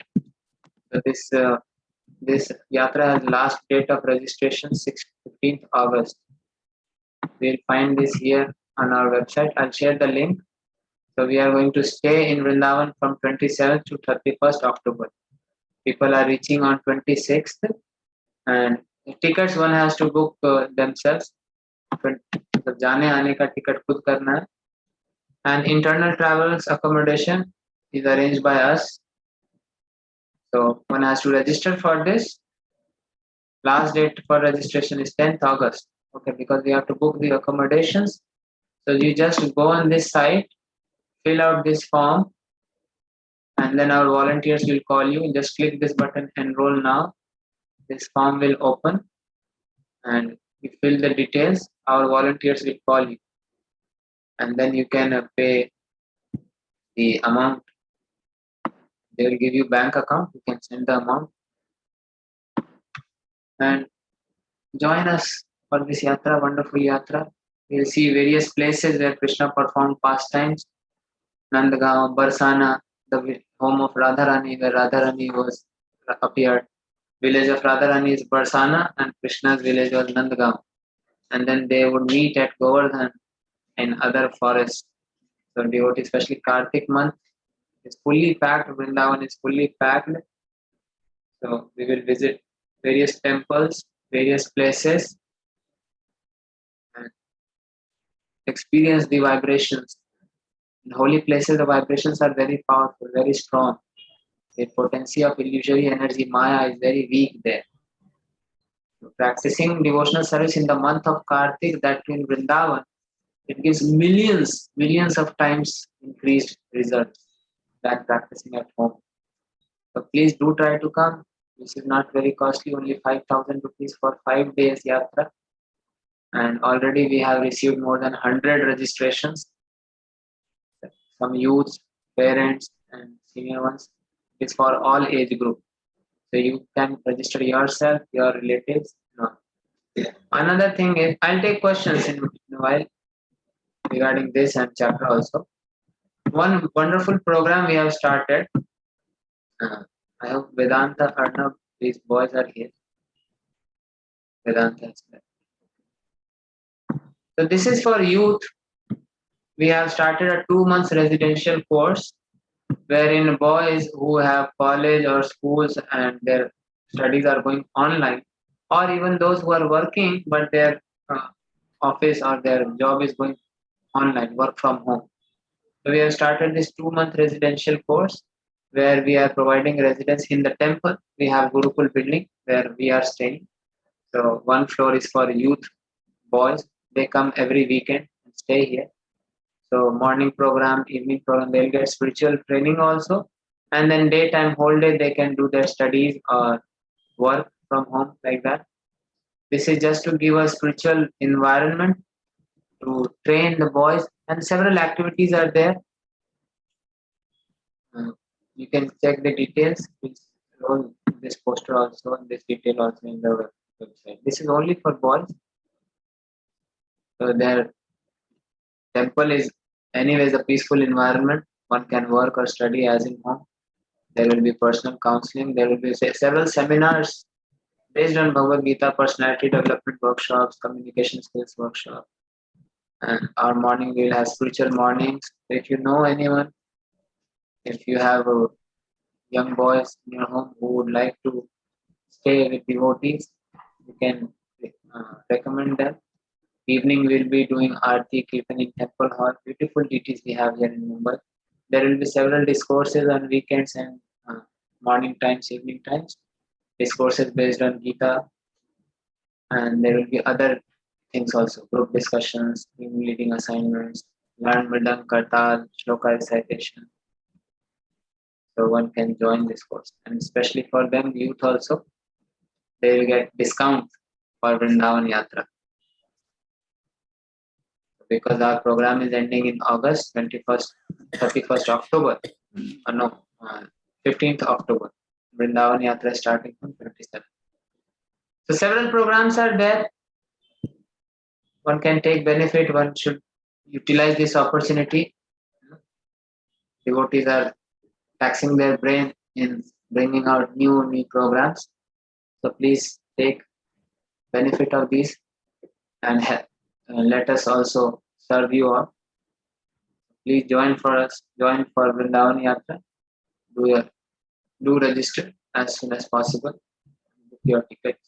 So this yatra has last date of registration 15th August. We'll find this here on our website. I'll share the link. So we are going to stay in Vrindavan from 27th to 31st October. People are reaching on 26th, and tickets one has to book themselves. मतलब जाने आने का ticket खुद करना है, and internal travels accommodation is arranged by us. So one has to register for this. Last date for registration is 10th August. Okay, because we have to book the accommodations. So you just go on this site, fill out this form, and then our volunteers will call you. Just click this button, enroll now. This form will open, and you fill the details. Our volunteers will call you, and then you can pay the amount. They will give you bank account. You can send the amount and join us for this yatra, wonderful yatra. We'll see various places where Krishna performed pastimes. Nandagaon, Barsana, the home of Radharani, where Radharani was appeared. Village of Radharani is Barsana, and Krishna's village was Nandagaon. And then they would meet at Govardhan and other forests. So devotee, especially Kartik month, is fully packed. Vrindavan is fully packed. So we will visit various temples, various places, and experience the vibrations. In holy places, the vibrations are very powerful, very strong. The potency of illusory energy, Maya, is very weak there. So practicing devotional service in the month of Kartik, that in Vrindavan, it gives millions of times increased results than practicing at home. So please do try to come. This is not very costly, only 5,000 rupees for 5 days yatra. And already we have received more than 100 registrations. Some youths, parents, and senior ones. It's for all age group. So you can register yourself, your relatives. No. Another thing is, I'll take questions in a while regarding this and chapter also. One wonderful program we have started. I hope Vedanta, Arnab, these boys are here. Vedanta is there. So this is for youth. We have started a 2 month residential course wherein boys who have college or schools and their studies are going online, or even those who are working but their office or their job is going online, work from home. So we have started this 2 month residential course where we are providing residence in the temple. We have Gurukul building where we are staying. So one floor is for youth boys. They come every weekend and stay here. So morning program, evening program, they'll get spiritual training also. And then daytime, whole day, they can do their studies or work from home like that. This is just to give a spiritual environment to train the boys, and several activities are there. You can check the details. Please roll this poster also and this detail also in the website. This is only for boys. So their temple is anyways a peaceful environment. One can work or study as in home. There will be personal counseling. There will be several seminars based on Bhagavad Gita, personality development workshops, communication skills workshop. And our morning we'll have spiritual mornings. If you know anyone, if you have young boys in your home who would like to stay with devotees, you can recommend them. Evening we'll be doing Aarti Kirtan in Temple Hall. Beautiful deities we have here in Mumbai. There will be several discourses on weekends and morning times, evening times. Discourses based on Gita, and there will be other things also, group discussions, team leading assignments, learn Mridang, Kartal, Shloka recitation. So one can join this course, and especially for them, youth also, they will get discount for Vrindavan Yatra. Because our program is ending in August, 31st October, 15th October. Vrindavan Yatra is starting from 27th. So several programs are there. One can take benefit, one should utilize this opportunity. Devotees are taxing their brain in bringing out new programs. So please take benefit of these and let us also serve you all. Please join for Vrindavan Yatra. Do register as soon as possible. Book your tickets.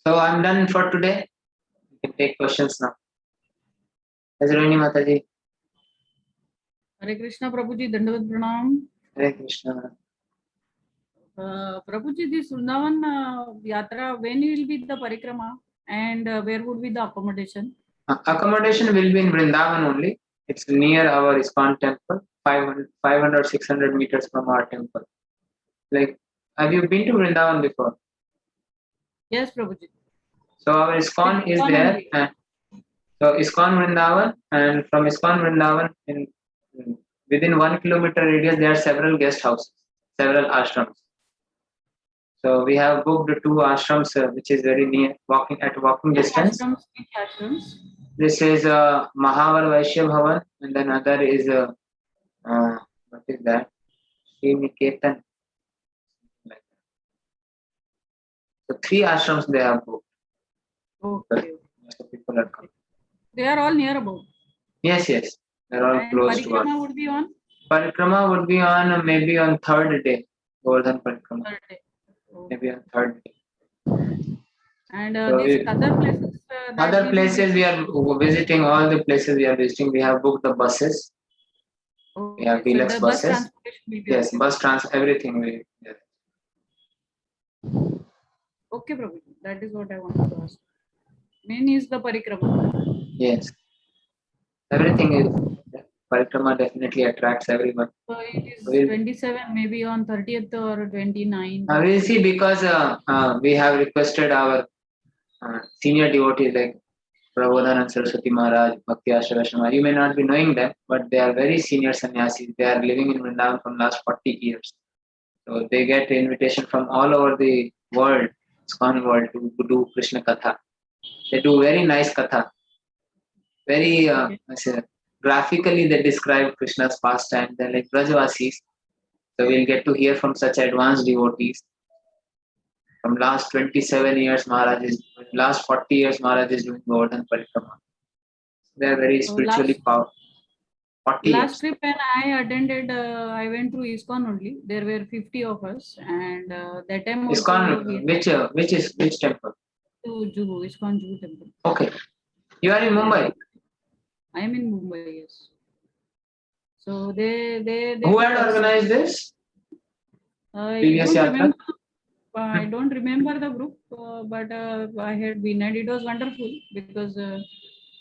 So I'm done for today. You can take questions now. Rohini Mataji. Hare Krishna, Prabhuji, Dandavat Pranam. Hare Krishna. Prabhuji, this Vrindavan Yatra, when will be the parikrama and where would be the accommodation? Accommodation will be in Vrindavan only. It's near our ISKCON temple, 500 600 meters from our temple. Like, have you been to Vrindavan before? Yes, Prabhuji. So our ISKCON is there. So ISKCON Vrindavan, and from ISKCON Vrindavan, within 1 kilometer radius, there are several guest houses, several ashrams. So we have booked 2 ashrams, which is very near, walking distance. Which ashrams? This is Mahavar Vaishya Bhavan, and then other is what is that? Sri Niketan. So 3 ashrams they have booked. Okay. So people are coming. They are all near about. Yes. They're all And close to us. parikrama would be on? Parikrama would be on maybe on 3rd day. Govardhan Parikrama. 3rd day. Okay. Maybe on 3rd day. And So these other places? Other places we are visiting, all the places we are visiting, we have booked the buses. Okay. We have deluxe the buses. Bus transportation will be Yes, okay. bus everything will. Yes. Okay, Prabhu. That is what I wanted to ask. Main is the parikrama. Yes. Everything is. Parikrama definitely attracts everyone. So it is 27, maybe on 30th or 29th. We'll see, because we have requested our senior devotees like Prabodhanand Saraswati Maharaj, Bhakti Ashrava Sharma. You may not be knowing them, but they are very senior sannyasis. They are living in Vrindavan from last 40 years. So they get invitation from all over the world, ISKCON world, to do Krishna Katha. They do very nice Katha. Very graphically they describe Krishna's pastime. They're like Brajavasis. So we'll get to hear from such advanced devotees. From last 27 years, last 40 years, Maharaj is doing Govardhan Parikrama. They are very spiritually powerful. 40 Last years. trip when I attended, I went through ISKCON only. There were 50 of us, and that time also ISKCON, which temple? To Juhu, ISKCON Juhu temple. Okay. You are in Mumbai? I am in Mumbai, yes. So they Who had organized this? I don't remember the group, but I had been, and it was wonderful because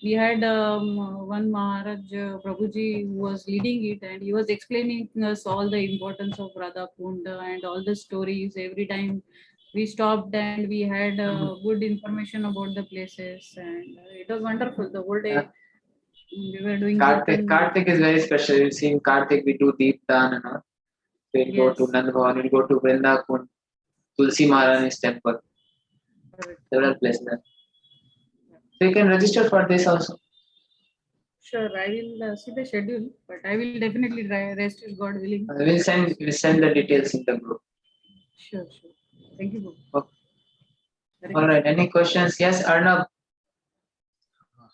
we had one Maharaj Prabhuji who was leading it, and he was explaining us all the importance of Radha Kunda and all the stories. Every time we stopped and we had good information about the places, and it was wonderful. The whole day we were doing Kartik is very special. You see in Kartik we do Deep Dan and all. We'll go to Nand Bhavan, we'll go to Vrinda Kund, Tulsi Maharani's temple. Several places. So you can register for this also. Sure, I will see the schedule, but I will definitely try. Rest is God willing. We'll send the details in the group. Sure. Thank you. Okay. All right. Any questions? Yes, Arnab.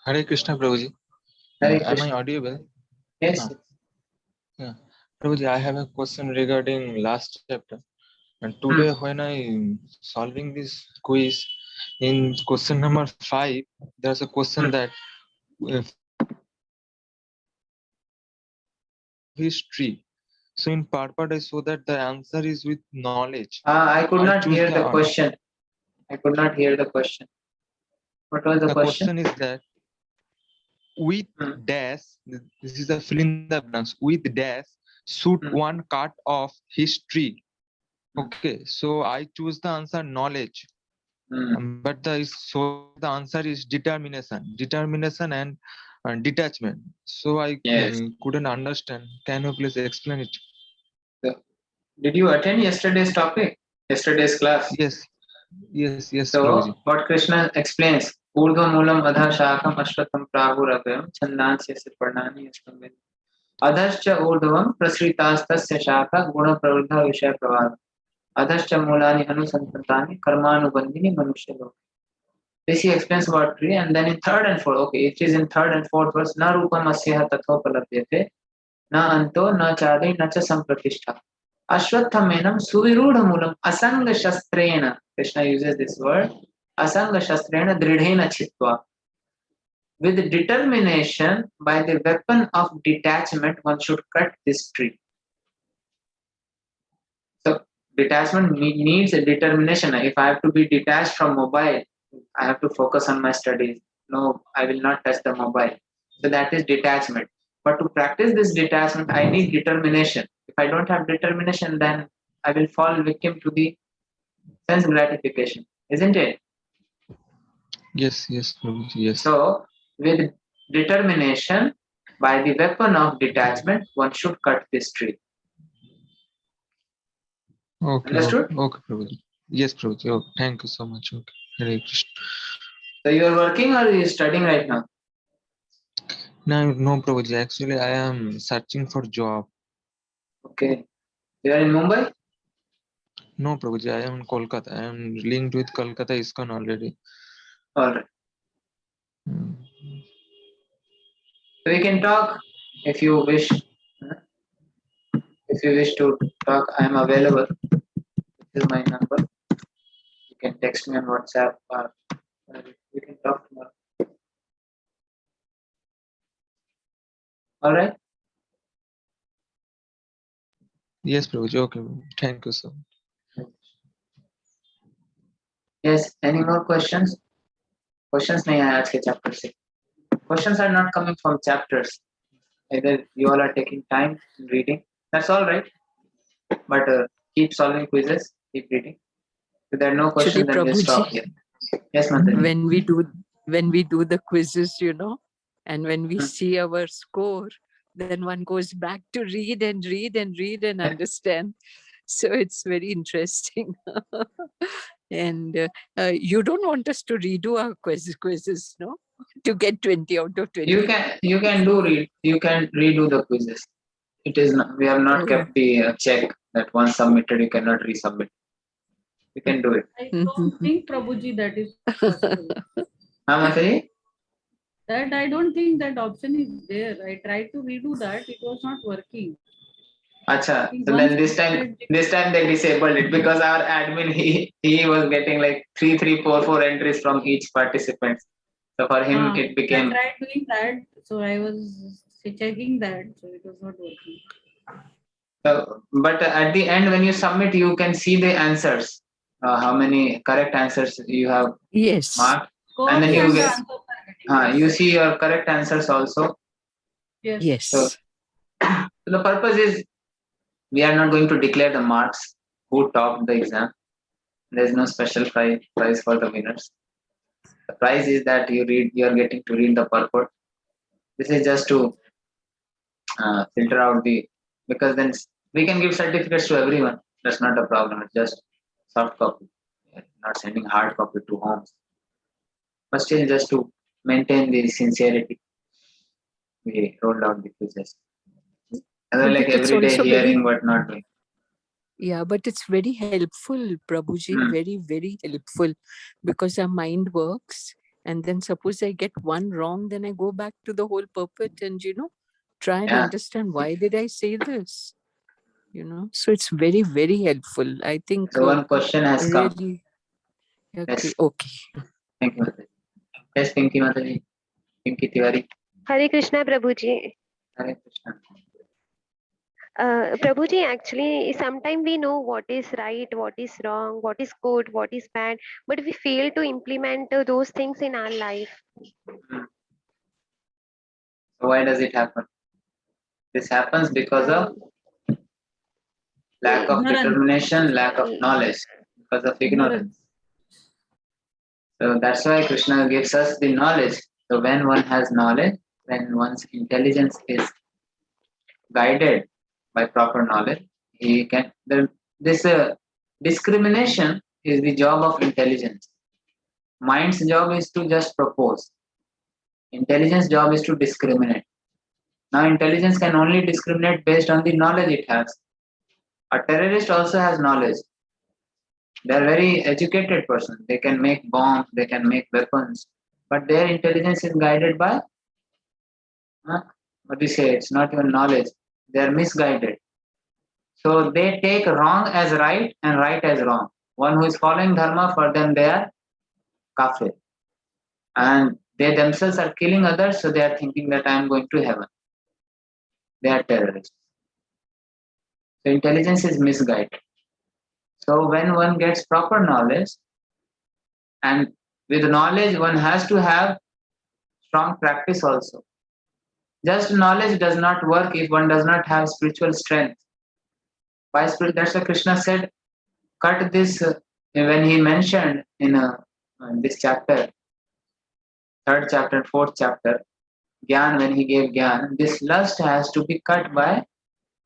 Hare Krishna, Prabhuji. Am I audible? Yes. Yeah. Prabhuji, I have a question regarding last chapter. And today, when I solving this quiz, in question number 5, there's a question that if history. So in part I saw that the answer is with knowledge. I could I not choose hear the the question. I could not hear the question. What was the The question? question is that with Hmm. dash, this is a fill in the blanks, with dash, shoot Hmm. one cut of history. Hmm. Okay, so I choose the answer knowledge. But the answer is determination and detachment. So I Yes. couldn't understand. Can you please explain it? So, did you attend yesterday's topic? Yesterday's class? Yes, yes, Prabhuji. So, what Krishna explains, Urdhva Moolam Adha Shakam Ashwatam Prabhuravayam Chandansya Parnani Ashtam Adhascha Urdhvam Prasritastasya Shaka Guna Pravruddha Vishaya Pravada Adhascha Mulani Anusantantani Karmanubandhini Manushya. This he explains about tree, and then in third and fourth, okay, it is in third and fourth verse, na rupam asyaha tathopalabhyate, na anto, na chadi, na cha sampratishtha. Ashwatthamenam suvirudha asanga shastrena. Krishna uses this word, asanga shastrena dridhena chitva. With determination, by the weapon of detachment, one should cut this tree. So, detachment needs a determination. If I have to be detached from mobile, I have to focus on my studies. No, I will not touch the mobile. So that is detachment. But to practice this detachment, I need determination. If I don't have determination, then I will fall victim to the sense gratification, isn't it? Yes, Prabhuji, yes. So, with determination, by the weapon of detachment, one should cut this tree. Okay, Understood? Okay, Prabhuji. Yes, Prabhuji. Oh, thank you so much. Okay, Hare Krishna. So, you are working or you are studying right now? No, Prabhuji. Actually, I am searching for job. Okay. You are in Mumbai? No, Prabhuji. I am in Kolkata. I am linked with Kolkata ISKCON already. All right. So we can talk if you wish. If you wish to talk, I am available. This is my number. You can text me on WhatsApp or we can talk tomorrow. All right. Yes, Prabhuji. Okay, thank you so much. Yes. Any more questions? Questions नहीं आया आज के chapter से. Questions are not coming from chapters. Either you all are taking time in reading. That's all right. But keep solving quizzes. Keep reading. If there are no questions, then we'll stop here. Yes, Mataji. when we do the quizzes, and when we see our score, then one goes back to read and understand. So it's very interesting. And you don't want us to redo our quizzes, no? To get 20 out of 20. You can redo the quizzes. It is not, we have not kept the check that once submitted you cannot resubmit. You can do it. I don't think, Prabhuji, that is possible. Mataji? That I don't think that option is there. I tried to redo that, it was not working. Acha. So then this time they disabled it because our admin he was getting like 3 4 entries from each participant. So for him it became. I tried doing that, so I was checking that, so it was not working. But at the end, when you submit, you can see the answers. How many correct answers you have marked, and then you see your correct answers also. Yes. So the purpose is we are not going to declare the marks who topped the exam. There is no special prize for the winners. The prize is that you are getting to read the purport. This is just to filter out because then we can give certificates to everyone. That's not a problem. It's just soft copy. Not sending hard copy to homes. But still, just to maintain the sincerity, we rolled out the quizzes. Like every day hearing but not doing. Yeah, but it's very helpful, Prabhuji, very, very helpful, because our mind works. And then suppose I get one wrong, then I go back to the whole purport and, try and understand why did I say this? So it's very, very helpful. I think So one question has come. really. Okay. Yes. Okay. Thank you, Mataji. Yes, Pinky Mataji. Pinky Tiwari. Hare Krishna, Prabhuji. Hare Krishna. Prabhuji, actually, sometimes we know what is right, what is wrong, what is good, what is bad, but we fail to implement those things in our life. So why does it happen? This happens because of lack of Ignorance. determination, lack of knowledge, because of ignorance. So that's why Krishna gives us the knowledge. So when one has knowledge, when one's intelligence is guided by proper knowledge, he can. This discrimination is the job of intelligence. Mind's job is to just propose. Intelligence job is to discriminate. Now intelligence can only discriminate based on the knowledge it has. A terrorist also has knowledge. They are very educated person. They can make bombs, they can make weapons, but their intelligence is guided by what do you say? It's not even knowledge. They are misguided. So they take wrong as right and right as wrong. One who is following dharma, for them they are kafir, and they themselves are killing others. So they are thinking that I am going to heaven. They are terrorists. So intelligence is misguided. So when one gets proper knowledge, and with knowledge one has to have strong practice also. Just knowledge does not work if one does not have spiritual strength. By spirit, that's why Krishna said, cut this, when he mentioned in this chapter, 3rd chapter, 4th chapter, Gyan, when he gave Gyan, this lust has to be cut by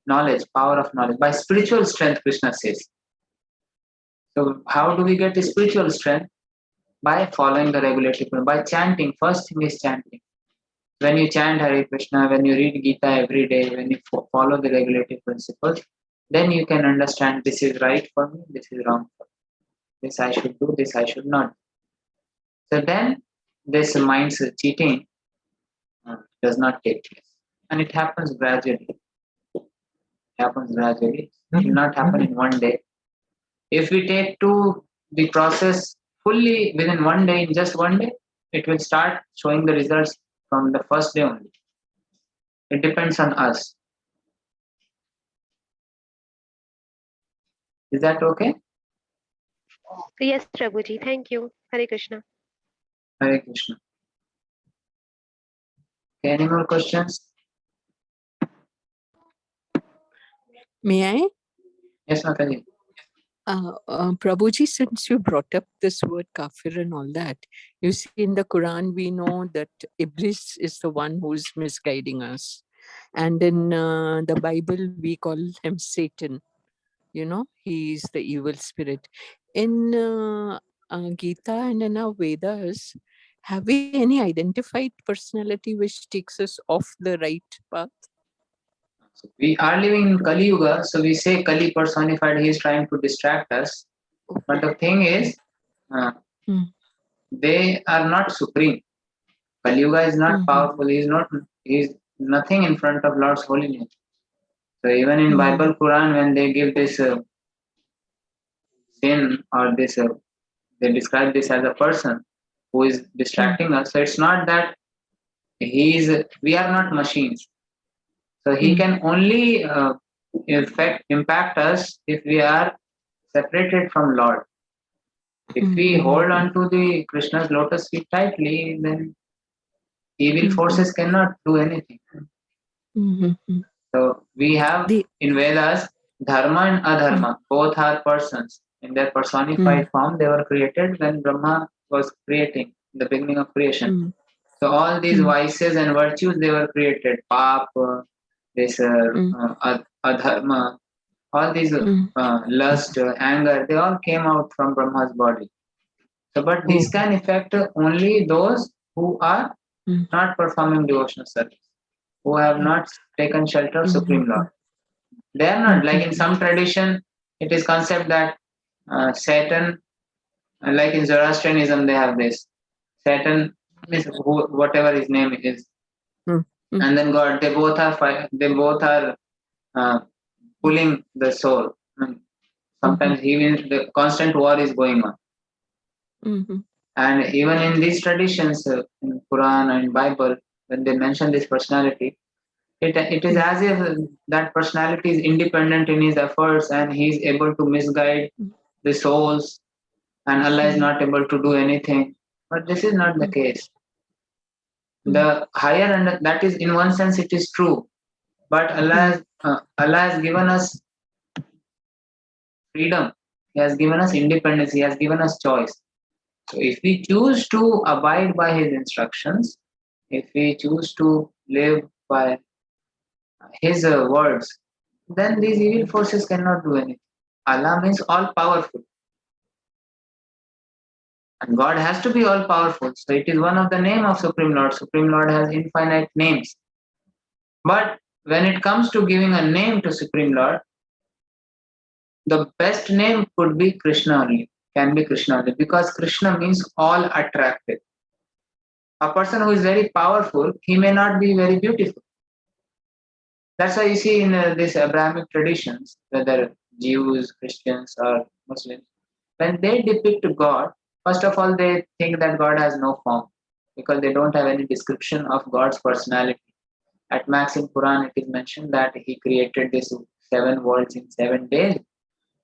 knowledge, power of knowledge, by spiritual strength, Krishna says. So how do we get the spiritual strength? By following the regulatory principle, by chanting. First thing is chanting. When you chant Hare Krishna, when you read Gita every day, when you follow the regulatory principles, then you can understand this is right for me, this is wrong for me. This I should do, this I should not. So then this mind's cheating does not take place. And it happens gradually. It will not happen in one day. If we take to the process fully within one day, in just one day, it will start showing the results from the first day only. It depends on us. Is that okay? Yes, Prabhuji. Thank you. Hare Krishna. Hare Krishna. Okay, any more questions? May I? Yes, Mataji. Prabhuji, since you brought up this word kafir and all that, you see in the Quran, we know that Iblis is the one who's misguiding us. And in the Bible, we call him Satan. He's the evil spirit. In Gita and in our Vedas, have we any identified personality which takes us off the right path? So we are living in Kali Yuga, so we say Kali personified, he is trying to distract us. But the thing is, they are not supreme. Kali Yuga is not powerful, he is nothing in front of Lord's holiness. So even in Bible, Quran, when they give this sin or this, they describe this as a person who is distracting us. So it's not that we are not machines. So he can only impact us if we are separated from Lord. If we hold on to the Krishna's lotus feet tightly, then evil forces cannot do anything. So we have in Vedas, dharma and adharma, both are persons. In their personified form, they were created when Brahma was creating, in the beginning of creation. So all these vices and virtues, they were created. Pap, this adharma, all these lust, anger, they all came out from Brahma's body. So, but this can affect only those who are not performing devotional service, who have not taken shelter of Supreme Lord. They are not, like in some tradition, it is concept that Satan, like in Zoroastrianism, they have this. Satan is whatever his name is. And then God, they both are pulling the soul. I mean, sometimes even the constant war is going on. Mhm. And even in these traditions, in Quran and Bible, when they mention this personality, it is as if that personality is independent in his efforts and he is able to misguide the souls, and Allah is not able to do anything. But this is not the case. The higher, and that is in one sense it is true, but Allah has given us freedom. He has given us independence. He has given us choice. So if we choose to abide by His instructions, if we choose to live by His words, then these evil forces cannot do anything. Allah means all powerful. And God has to be all powerful. So it is one of the name of Supreme Lord. Supreme Lord has infinite names. But when it comes to giving a name to Supreme Lord, the best name could be Krishna only, can be Krishna only, because Krishna means all attractive. A person who is very powerful, he may not be very beautiful. That's why you see in these Abrahamic traditions, whether Jews, Christians, or Muslims, when they depict God, first of all, they think that God has no form because they don't have any description of God's personality. At max in Quran, it is mentioned that He created these 7 worlds in 7 days,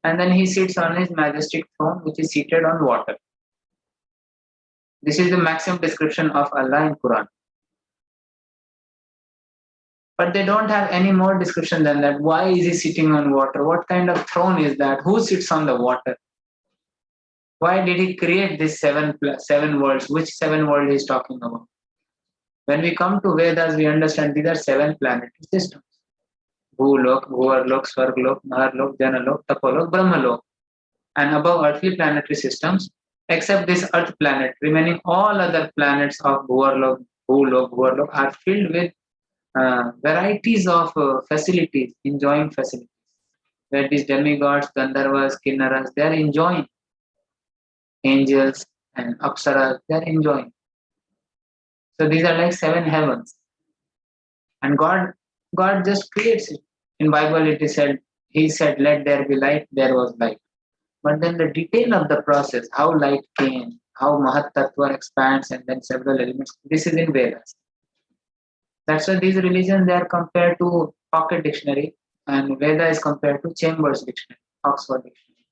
and then He sits on His majestic throne, which is seated on water. This is the maximum description of Allah in Quran. But they don't have any more description than that. Why is He sitting on water? What kind of throne is that? Who sits on the water? Why did He create these seven worlds? Which 7 worlds He is talking about? When we come to Vedas, we understand these are 7 planetary systems. Bhulok, Bhuvarlok, Swarglok, Maharlok, Janalok, Tapolok, Brahmalok. And above earthly planetary systems, except this Earth planet, remaining all other planets of Bhuvarlok, Bhuvarlok are filled with varieties of facilities, enjoying facilities. Where these demigods, Gandharvas, Kinnaras, they are enjoying. Angels and Apsaras, they are enjoying. So these are like 7 heavens. And God just creates it. In Bible it is said, He said, let there be light, there was light. But then the detail of the process, how light came, how Mahat Tattva expands and then several elements, this is in Vedas. That's why these religions, they are compared to pocket dictionary, and Veda is compared to Chambers dictionary, Oxford dictionary.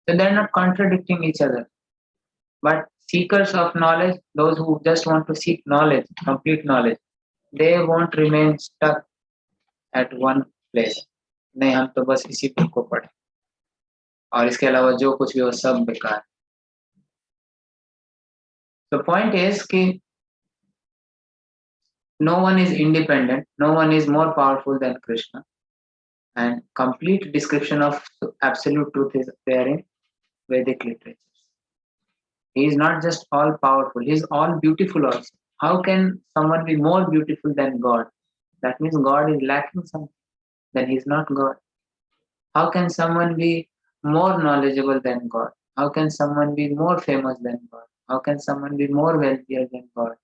So they're not contradicting each other. But seekers of knowledge, those who just want to seek knowledge, complete knowledge, they won't remain stuck at one place. नहीं हम तो बस इसी book को पढ़े और इसके अलावा जो कुछ भी हो सब बेकार. The point is कि no one is independent, no one is more powerful than Krishna, and complete description of absolute truth is there in Vedic literature. He is not just all powerful, he is all beautiful also. How can someone be more beautiful than God? That means God is lacking something, then he is not God. How can someone be more knowledgeable than God? How can someone be more famous than God? How can someone be more wealthier than God?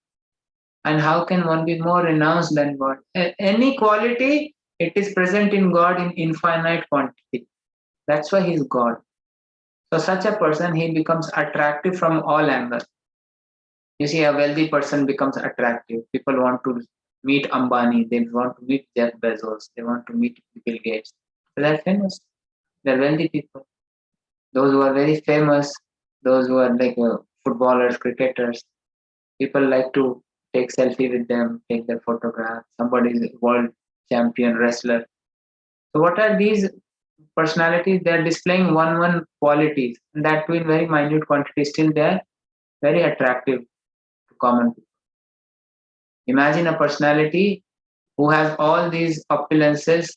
And how can one be more renounced than God? Any quality, it is present in God in infinite quantity. That's why he is God. So such a person, he becomes attractive from all angles. You see, a wealthy person becomes attractive. People want to meet Ambani, they want to meet Jeff Bezos, they want to meet Bill Gates. So they're famous. They're wealthy people. Those who are very famous, those who are like footballers, cricketers, people like to take selfie with them, take their photograph. Somebody is a world champion wrestler. So what are these personalities? They are displaying one qualities, and that too in very minute quantities. Still, they are very attractive to common people. Imagine a personality who has all these opulences.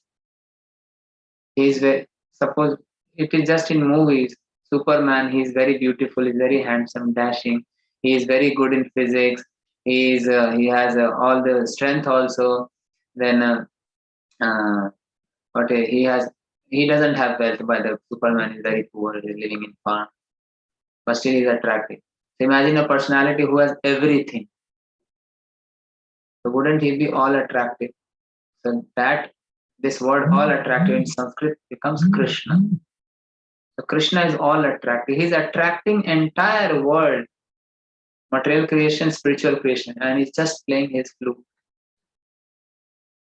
He is very, suppose it is just in movies. Superman, he is very beautiful, he is very handsome, dashing. He is very good in physics. He has all the strength also. Then he doesn't have wealth, but the Superman is very poor, he is living in farm, but still he is attractive. So imagine a personality who has everything. So wouldn't he be all attractive? So that This word all attractive in Sanskrit becomes Krishna. So Krishna is all attractive. He's attracting entire world, material creation, spiritual creation, and he's just playing his flute.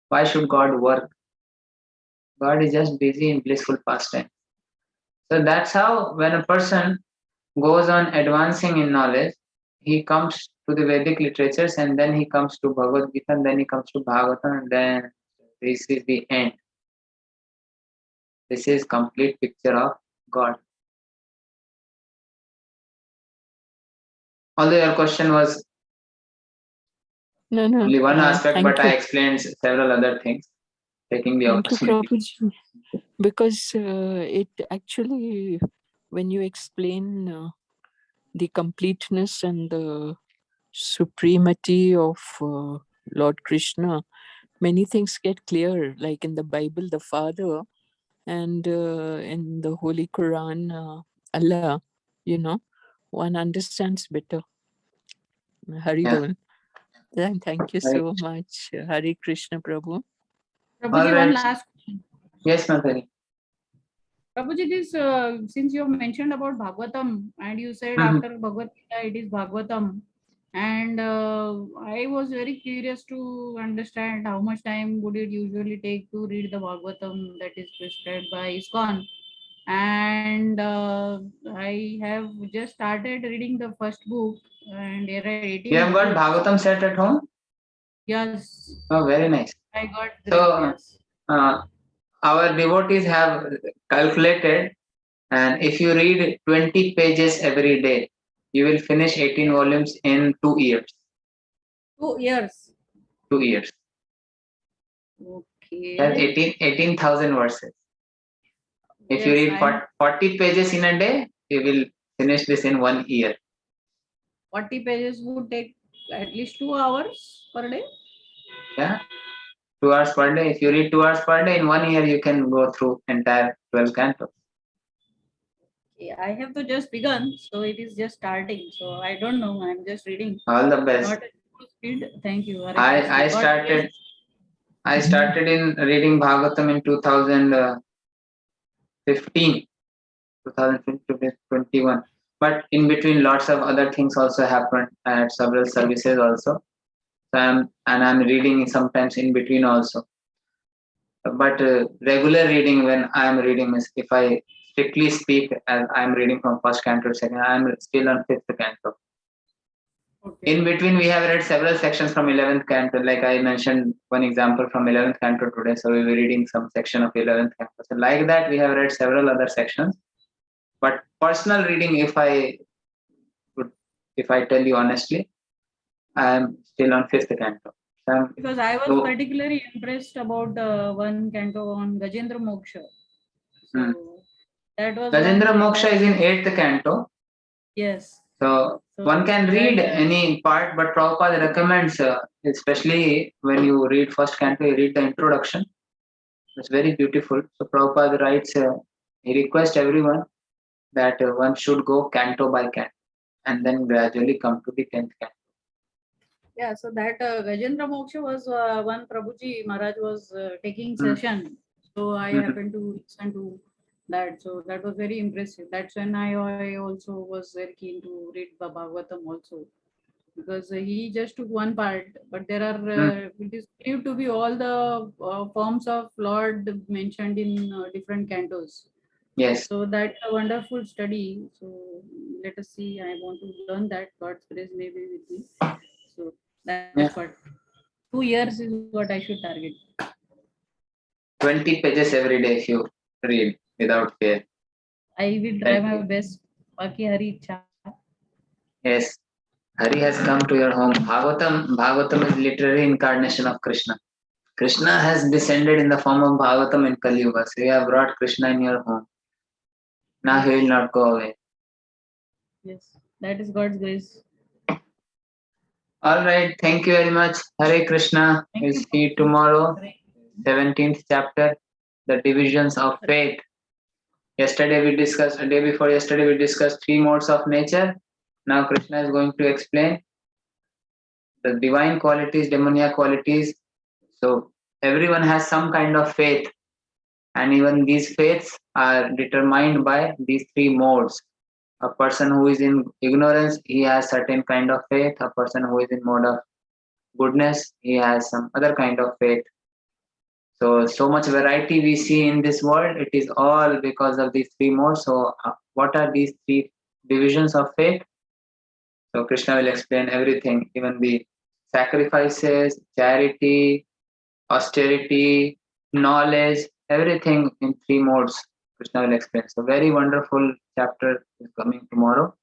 Why should God work? God is just busy in blissful pastime. So that's how when a person goes on advancing in knowledge, he comes to the Vedic literatures and then he comes to Bhagavad Gita and then he comes to Bhagavatam and then this is the end. This is complete picture of God. Although your question was No, only one aspect, thank but you. I explained several other things, taking the Thank you, opportunity. Prabhuji. Because it actually, when you explain the completeness and the supremacy of Lord Krishna, many things get clear. Like in the Bible, the Father, and in the Holy Quran, Allah, one understands better. Hari Yeah. Bol. Then thank you Right. so much, Hari Krishna Prabhu. Prabhuji, All one right. last question. Yes, Matari. Prabhuji, this since you have mentioned about Bhagavatam and you said Mhm. after Bhagavad Gita it is Bhagavatam, and I was very curious to understand how much time would it usually take to read the Bhagavatam that is prescribed by ISKCON. And I have just started reading the first book, and there are 18 You have got books. Bhagavatam set at home? Yes, Oh, very nice. I got So, great. Yes. Our devotees have calculated, and if you read 20 pages every day, you will finish 18 volumes in 2 years. 2 years. 2 years. That's Okay. 18,000 verses. If you Yes, read 40 pages in a day, you will finish this in 1 year. 40 pages would take at least 2 hours per day. Yeah, 2 hours per day. If you read 2 hours per day, in 1 year you can go through entire 12 cantos. Okay, I have to just begun, so it is just starting. So I don't know. I'm just reading. All the best. Not at full speed. Thank you. Hare I Krishna. God started bless. I started in reading Bhagavatam in 2015, 2021. But in between, lots of other things also happened. I had several services also. So I'm reading sometimes in between also. But regular reading when I am reading is, if I strictly speak, as I am reading from first canto to second, I am still on fifth canto. Okay. In between, we have read several sections from 11th canto. Like I mentioned one example from 11th canto today. So we were reading some section of 11th canto. So like that, we have read several other sections. But personal reading, if I tell you honestly, I am still on fifth canto. Because I was So- particularly impressed about one canto on Gajendra Moksha. So that was Gajendra one Moksha that- is in 8th canto. Yes. So one can read any part, but Prabhupada recommends, especially when you read first canto, you read the introduction. It's very beautiful. So Prabhupada writes, he requests everyone that one should go canto by canto and then gradually come to the 10th canto. Yeah, so that Gajendra Moksha was one Prabhuji Maharaj was taking Hmm. session. So I Mhm. happened to listen to that. So that was very impressive. That's when I also was very keen to read the Bhagavatam also. Because he just took one part, but there are, it is believed to be all the forms of Lord mentioned in different cantos. Yes. So that's a wonderful study. So let us see. I want to learn that. God's grace may be with me. So that's what 2 years is what I should target. 20 pages every day if you read without fear. I will try Thank my you. best. Baki Hari Ichha. Yes. Hari has come to your home. Bhagavatam is literary incarnation of Krishna. Krishna has descended in the form of Bhagavatam in Kali Yuga. So you have brought Krishna in your home. Now he will not go away. Yes, that is God's grace. All right. Thank you very much. Hare Krishna. Thank We'll you. see you tomorrow. Hare. 17th chapter, the divisions of faith. Yesterday we discussed, a day before yesterday we discussed 3 modes of nature. Now Krishna is going to explain the divine qualities, demoniac qualities. So everyone has some kind of faith, and even these faiths are determined by these three modes. A person who is in ignorance, he has certain kind of faith. A person who is in mode of goodness, he has some other kind of faith. So much variety we see in this world. It is all because of these three modes. So what are these three divisions of faith? So Krishna will explain everything, even the sacrifices, charity, austerity, knowledge, everything in three modes. Krishna will explain. So very wonderful chapter is coming tomorrow.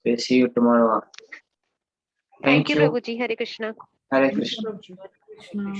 We'll see you tomorrow. Thank you, Prabhuji. Hare Krishna. Hare Krishna. Krishna.